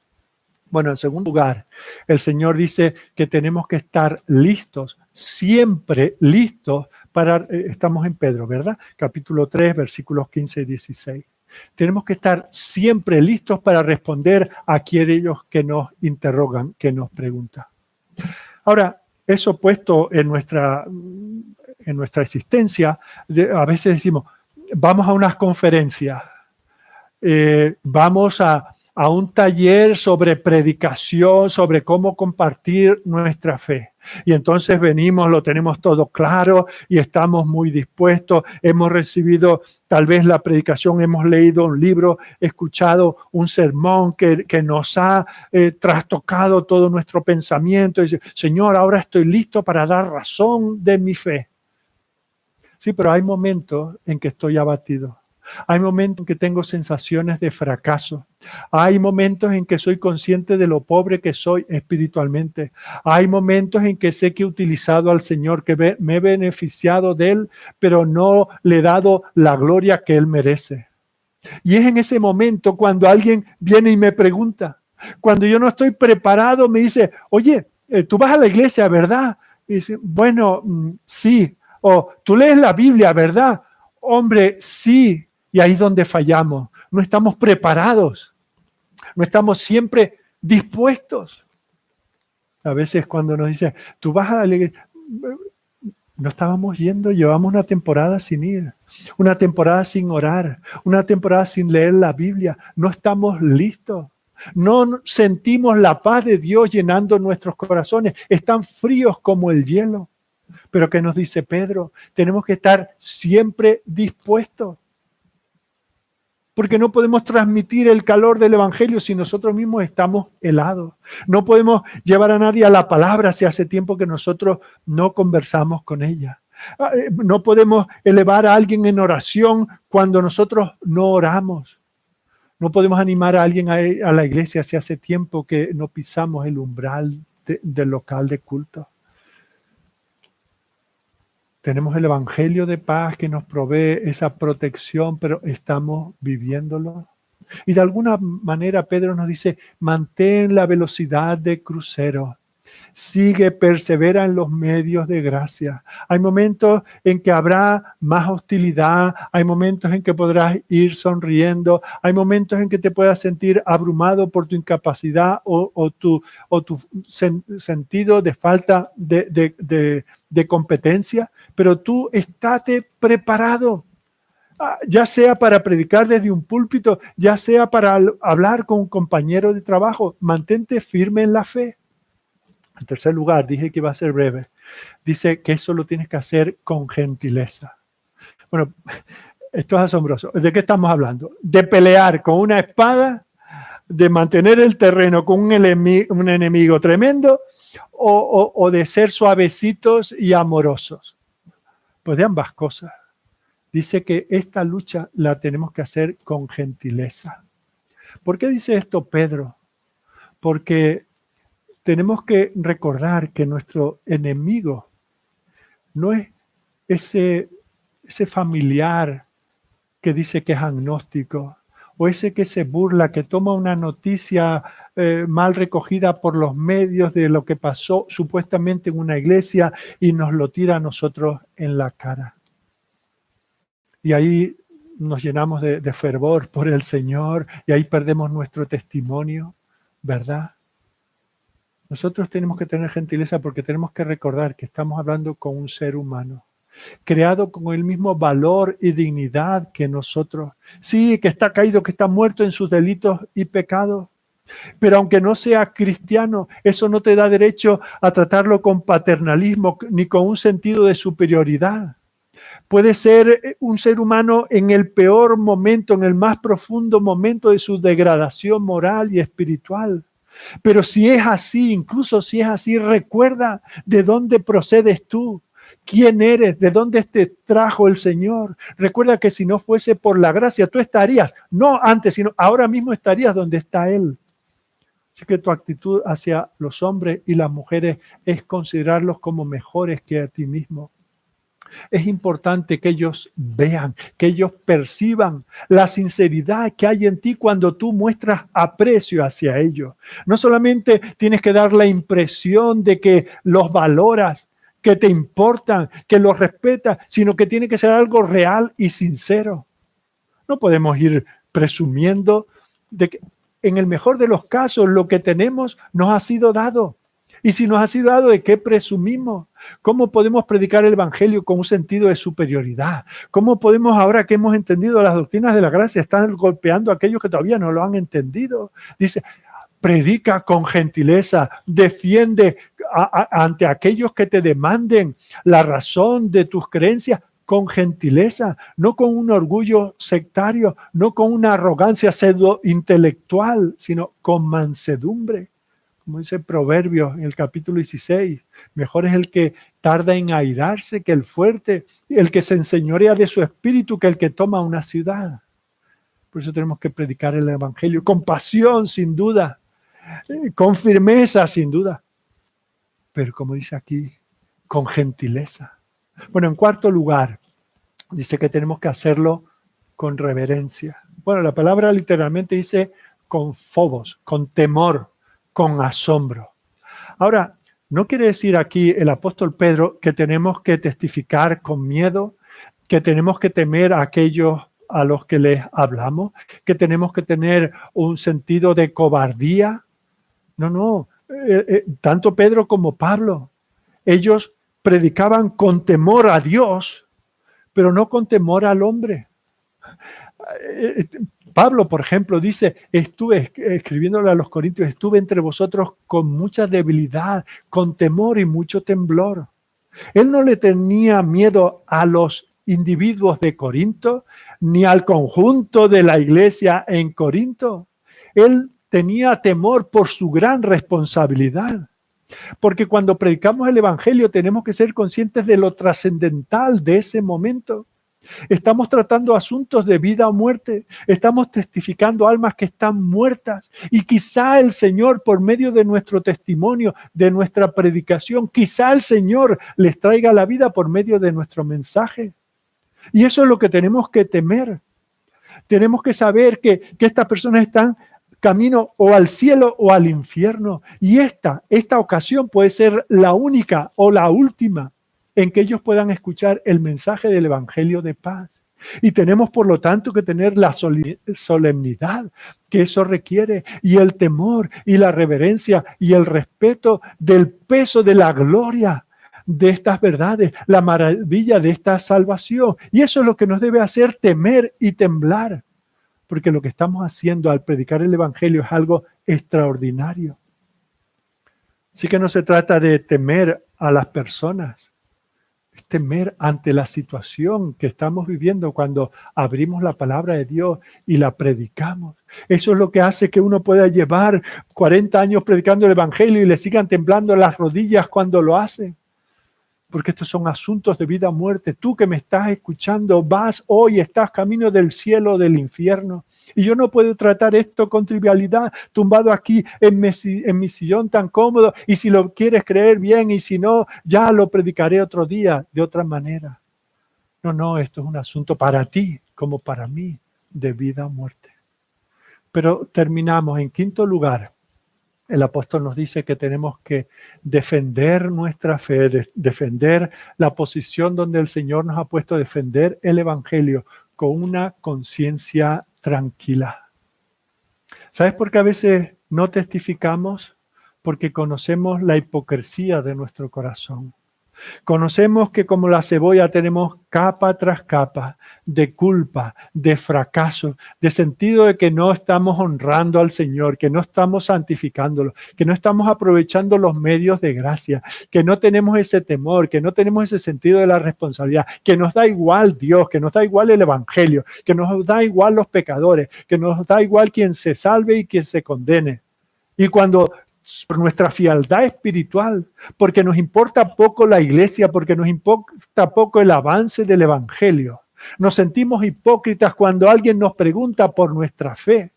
Bueno, en segundo lugar, el Señor dice que tenemos que estar listos, siempre listos para, estamos en Pedro, ¿verdad? Capítulo 3, versículos 15 y 16. Tenemos que estar siempre listos para responder a aquellos que nos interrogan, que nos preguntan. Ahora, eso puesto en nuestra existencia, a veces decimos, vamos a unas conferencias, vamos a un taller sobre predicación, sobre cómo compartir nuestra fe. Y entonces venimos, lo tenemos todo claro y estamos muy dispuestos. Hemos recibido tal vez la predicación, hemos leído un libro, escuchado un sermón que nos ha trastocado todo nuestro pensamiento. Y dice, Señor, ahora estoy listo para dar razón de mi fe. Sí, pero hay momentos en que estoy abatido. Hay momentos en que tengo sensaciones de fracaso. Hay momentos en que soy consciente de lo pobre que soy espiritualmente. Hay momentos en que sé que he utilizado al Señor, que me he beneficiado de Él, pero no le he dado la gloria que Él merece. Y es en ese momento cuando alguien viene y me pregunta, cuando yo no estoy preparado, me dice, oye, tú vas a la iglesia, ¿verdad? Y dice, bueno, sí. O tú lees la Biblia, ¿verdad? Hombre, sí. Y ahí es donde fallamos. No estamos preparados. No estamos siempre dispuestos. A veces cuando nos dicen, tú vas a la iglesia, no estábamos yendo, llevamos una temporada sin ir, una temporada sin orar, una temporada sin leer la Biblia. No estamos listos. No sentimos la paz de Dios llenando nuestros corazones. Están fríos como el hielo. Pero ¿qué nos dice Pedro? Tenemos que estar siempre dispuestos. Porque no podemos transmitir el calor del Evangelio si nosotros mismos estamos helados. No podemos llevar a nadie a la palabra si hace tiempo que nosotros no conversamos con ella. No podemos elevar a alguien en oración cuando nosotros no oramos. No podemos animar a alguien a la iglesia si hace tiempo que no pisamos el umbral del local de culto. Tenemos el Evangelio de paz que nos provee esa protección, pero estamos viviéndolo. Y de alguna manera Pedro nos dice, mantén la velocidad de crucero. Sigue, persevera en los medios de gracia. Hay momentos en que habrá más hostilidad, hay momentos en que podrás ir sonriendo, hay momentos en que te puedas sentir abrumado por tu incapacidad o tu sentido de falta de competencia, pero tú estate preparado, ya sea para predicar desde un púlpito, ya sea para hablar con un compañero de trabajo. Mantente firme en la fe. En tercer lugar, dije que iba a ser breve. Dice que eso lo tienes que hacer con gentileza. Bueno, esto es asombroso. ¿De qué estamos hablando? ¿De pelear con una espada? ¿De mantener el terreno con un enemigo tremendo? ¿O de ser suavecitos y amorosos? Pues de ambas cosas. Dice que esta lucha la tenemos que hacer con gentileza. ¿Por qué dice esto Pedro? Porque tenemos que recordar que nuestro enemigo no es ese familiar que dice que es agnóstico, o ese que se burla, que toma una noticia mal recogida por los medios de lo que pasó supuestamente en una iglesia y nos lo tira a nosotros en la cara. Y ahí nos llenamos de fervor por el Señor y ahí perdemos nuestro testimonio, ¿verdad? Nosotros tenemos que tener gentileza porque tenemos que recordar que estamos hablando con un ser humano, creado con el mismo valor y dignidad que nosotros. Sí, que está caído, que está muerto en sus delitos y pecados, Pero aunque no sea cristiano, eso no te da derecho a tratarlo con paternalismo ni con un sentido de superioridad. Puede ser un ser humano en el peor momento, en el más profundo momento de su degradación moral y espiritual. Pero si es así, incluso si es así, recuerda de dónde procedes tú, quién eres, de dónde te trajo el Señor. Recuerda que si no fuese por la gracia, tú estarías, no antes, sino ahora mismo estarías donde está Él. Así que tu actitud hacia los hombres y las mujeres es considerarlos como mejores que a ti mismo. Es importante que ellos vean, que ellos perciban la sinceridad que hay en ti cuando tú muestras aprecio hacia ellos. No solamente tienes que dar la impresión de que los valoras, que te importan, que los respetas, sino que tiene que ser algo real y sincero. No podemos ir presumiendo de que en el mejor de los casos lo que tenemos nos ha sido dado. Y si nos ha sido dado, ¿de qué presumimos? ¿Cómo podemos predicar el evangelio con un sentido de superioridad? ¿Cómo podemos, ahora que hemos entendido las doctrinas de la gracia, estar golpeando a aquellos que todavía no lo han entendido? Dice, predica con gentileza, defiende ante aquellos que te demanden la razón de tus creencias con gentileza, no con un orgullo sectario, no con una arrogancia pseudo intelectual, sino con mansedumbre. Como dice Proverbios en el capítulo 16, mejor es el que tarda en airarse que el fuerte, el que se enseñorea de su espíritu que el que toma una ciudad. Por eso tenemos que predicar el evangelio con pasión, sin duda, con firmeza, sin duda, pero como dice aquí, con gentileza. Bueno, en cuarto lugar, dice que tenemos que hacerlo con reverencia. Bueno, la palabra literalmente dice con phobos, con temor, con asombro. Ahora, no quiere decir aquí el apóstol Pedro que tenemos que testificar con miedo, que tenemos que temer a aquellos a los que les hablamos, que tenemos que tener un sentido de cobardía. No, tanto Pedro como Pablo, ellos predicaban con temor a Dios, pero no con temor al hombre. Pablo, por ejemplo, dice, estuve escribiéndole a los Corintios, estuve entre vosotros con mucha debilidad, con temor y mucho temblor. Él no le tenía miedo a los individuos de Corinto, ni al conjunto de la iglesia en Corinto. Él tenía temor por su gran responsabilidad. Porque cuando predicamos el evangelio tenemos que ser conscientes de lo trascendental de ese momento. Estamos tratando asuntos de vida o muerte. Estamos testificando almas que están muertas. Y quizá el Señor, por medio de nuestro testimonio, de nuestra predicación, quizá el Señor les traiga la vida por medio de nuestro mensaje. Y eso es lo que tenemos que temer. Tenemos que saber que estas personas están camino o al cielo o al infierno. Y esta ocasión puede ser la única o la última en que ellos puedan escuchar el mensaje del evangelio de paz. Y tenemos, por lo tanto, que tener la solemnidad que eso requiere, y el temor, y la reverencia, y el respeto del peso de la gloria de estas verdades, la maravilla de esta salvación. Y eso es lo que nos debe hacer temer y temblar, porque lo que estamos haciendo al predicar el evangelio es algo extraordinario. Así que no se trata de temer a las personas, es temer ante la situación que estamos viviendo cuando abrimos la palabra de Dios y la predicamos. Eso es lo que hace que uno pueda llevar 40 años predicando el evangelio y le sigan temblando las rodillas cuando lo hace. Porque estos son asuntos de vida o muerte. Tú que me estás escuchando, vas hoy, estás camino del cielo o del infierno. Y yo no puedo tratar esto con trivialidad, tumbado aquí en mi sillón tan cómodo. Y si lo quieres creer bien, y si no, ya lo predicaré otro día, de otra manera. No, esto es un asunto para ti, como para mí, de vida o muerte. Pero terminamos en quinto lugar. El apóstol nos dice que tenemos que defender nuestra fe, defender la posición donde el Señor nos ha puesto, defender el evangelio con una conciencia tranquila. ¿Sabes por qué a veces no testificamos? Porque conocemos la hipocresía de nuestro corazón. Conocemos que como la cebolla tenemos capa tras capa de culpa, de fracaso, de sentido de que no estamos honrando al Señor, que no estamos santificándolo, que no estamos aprovechando los medios de gracia, que no tenemos ese temor, que no tenemos ese sentido de la responsabilidad, que nos da igual Dios, que nos da igual el Evangelio, que nos da igual los pecadores, que nos da igual quien se salve y quien se condene. Y cuando por nuestra frialdad espiritual, porque nos importa poco la iglesia, porque nos importa poco el avance del Evangelio, nos sentimos hipócritas cuando alguien nos pregunta por nuestra fe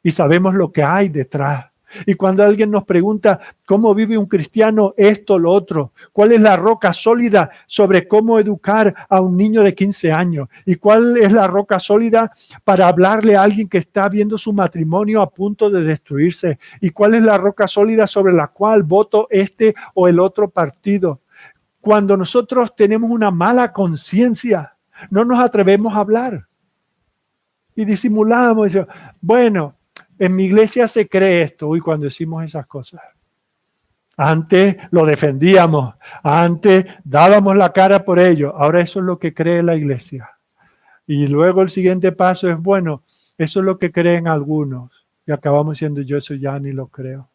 y sabemos lo que hay detrás. Y cuando alguien nos pregunta cómo vive un cristiano esto, lo otro, cuál es la roca sólida sobre cómo educar a un niño de 15 años y cuál es la roca sólida para hablarle a alguien que está viendo su matrimonio a punto de destruirse y cuál es la roca sólida sobre la cual voto este o el otro partido. Cuando nosotros tenemos una mala conciencia, no nos atrevemos a hablar y disimulamos. Bueno, en mi iglesia se cree esto, y cuando decimos esas cosas. Antes lo defendíamos, antes dábamos la cara por ello, ahora eso es lo que cree la iglesia. Y luego el siguiente paso es, bueno, eso es lo que creen algunos. Y acabamos diciendo, yo eso ya ni lo creo.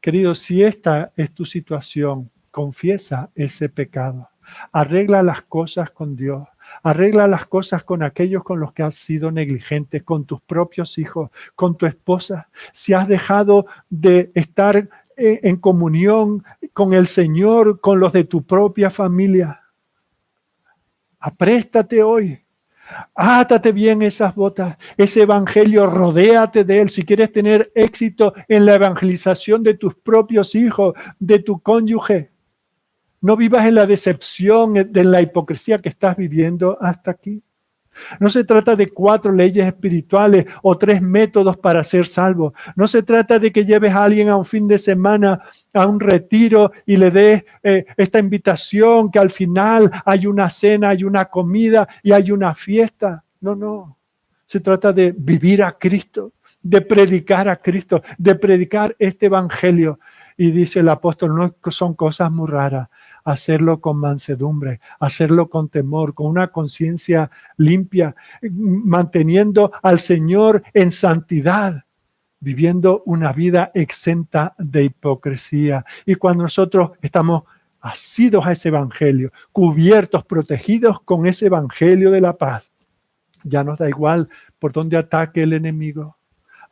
Querido, si esta es tu situación, confiesa ese pecado. Arregla las cosas con Dios. Arregla las cosas con aquellos con los que has sido negligente, con tus propios hijos, con tu esposa. Si has dejado de estar en comunión con el Señor, con los de tu propia familia, apréstate hoy. Átate bien esas botas, ese evangelio, rodéate de él. Si quieres tener éxito en la evangelización de tus propios hijos, de tu cónyuge, no vivas en la decepción, de la hipocresía que estás viviendo hasta aquí. No se trata de 4 leyes espirituales o 3 métodos para ser salvo. No se trata de que lleves a alguien a un fin de semana, a un retiro y le des esta invitación que al final hay una cena, hay una comida y hay una fiesta. No, no. Se trata de vivir a Cristo, de predicar a Cristo, de predicar este evangelio. Y dice el apóstol, no son cosas muy raras. Hacerlo con mansedumbre, hacerlo con temor, con una conciencia limpia, manteniendo al Señor en santidad, viviendo una vida exenta de hipocresía. Y cuando nosotros estamos asidos a ese evangelio, cubiertos, protegidos con ese evangelio de la paz, ya nos da igual por dónde ataque el enemigo.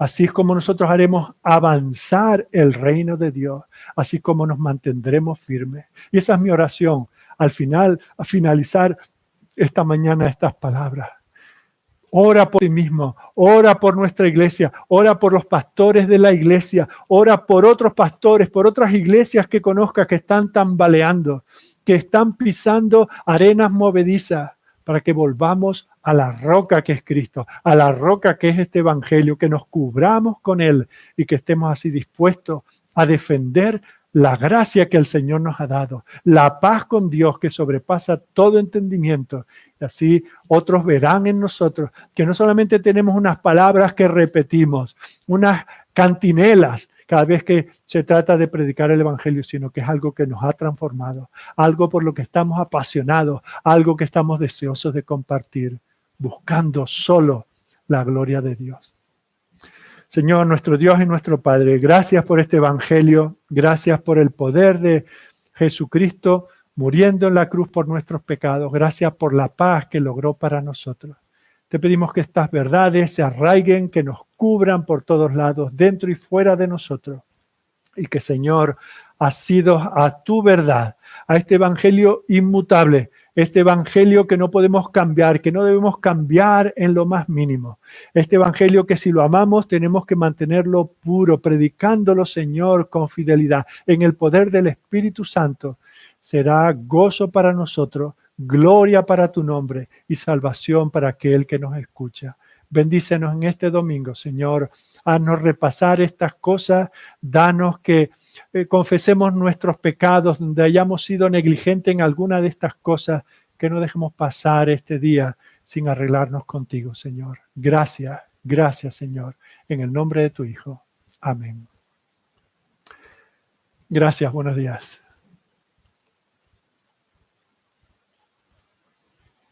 Así es como nosotros haremos avanzar el reino de Dios, así como nos mantendremos firmes. Y esa es mi oración. Al final, a finalizar esta mañana estas palabras. Ora por ti mismo, ora por nuestra iglesia, ora por los pastores de la iglesia, ora por otros pastores, por otras iglesias que conozcas que están tambaleando, que están pisando arenas movedizas, para que volvamos a la roca que es Cristo, a la roca que es este evangelio, que nos cubramos con él y que estemos así dispuestos a defender la gracia que el Señor nos ha dado, la paz con Dios que sobrepasa todo entendimiento. Y así otros verán en nosotros que no solamente tenemos unas palabras que repetimos, unas cantinelas cada vez que se trata de predicar el evangelio, sino que es algo que nos ha transformado, algo por lo que estamos apasionados, algo que estamos deseosos de compartir, buscando solo la gloria de Dios. Señor, nuestro Dios y nuestro Padre, gracias por este evangelio, gracias por el poder de Jesucristo muriendo en la cruz por nuestros pecados, gracias por la paz que logró para nosotros. Te pedimos que estas verdades se arraiguen, que nos cubran por todos lados, dentro y fuera de nosotros. Y que, Señor, asidos a tu verdad, a este evangelio inmutable, este evangelio que no podemos cambiar, que no debemos cambiar en lo más mínimo. Este evangelio que si lo amamos tenemos que mantenerlo puro, predicándolo, Señor, con fidelidad, en el poder del Espíritu Santo. Será gozo para nosotros, gloria para tu nombre y salvación para aquel que nos escucha. Bendícenos en este domingo, Señor. Haznos repasar estas cosas. Danos que confesemos nuestros pecados donde hayamos sido negligentes en alguna de estas cosas, que no dejemos pasar este día sin arreglarnos contigo, Señor. Gracias, gracias, Señor. En el nombre de tu Hijo. Amén. Gracias, buenos días.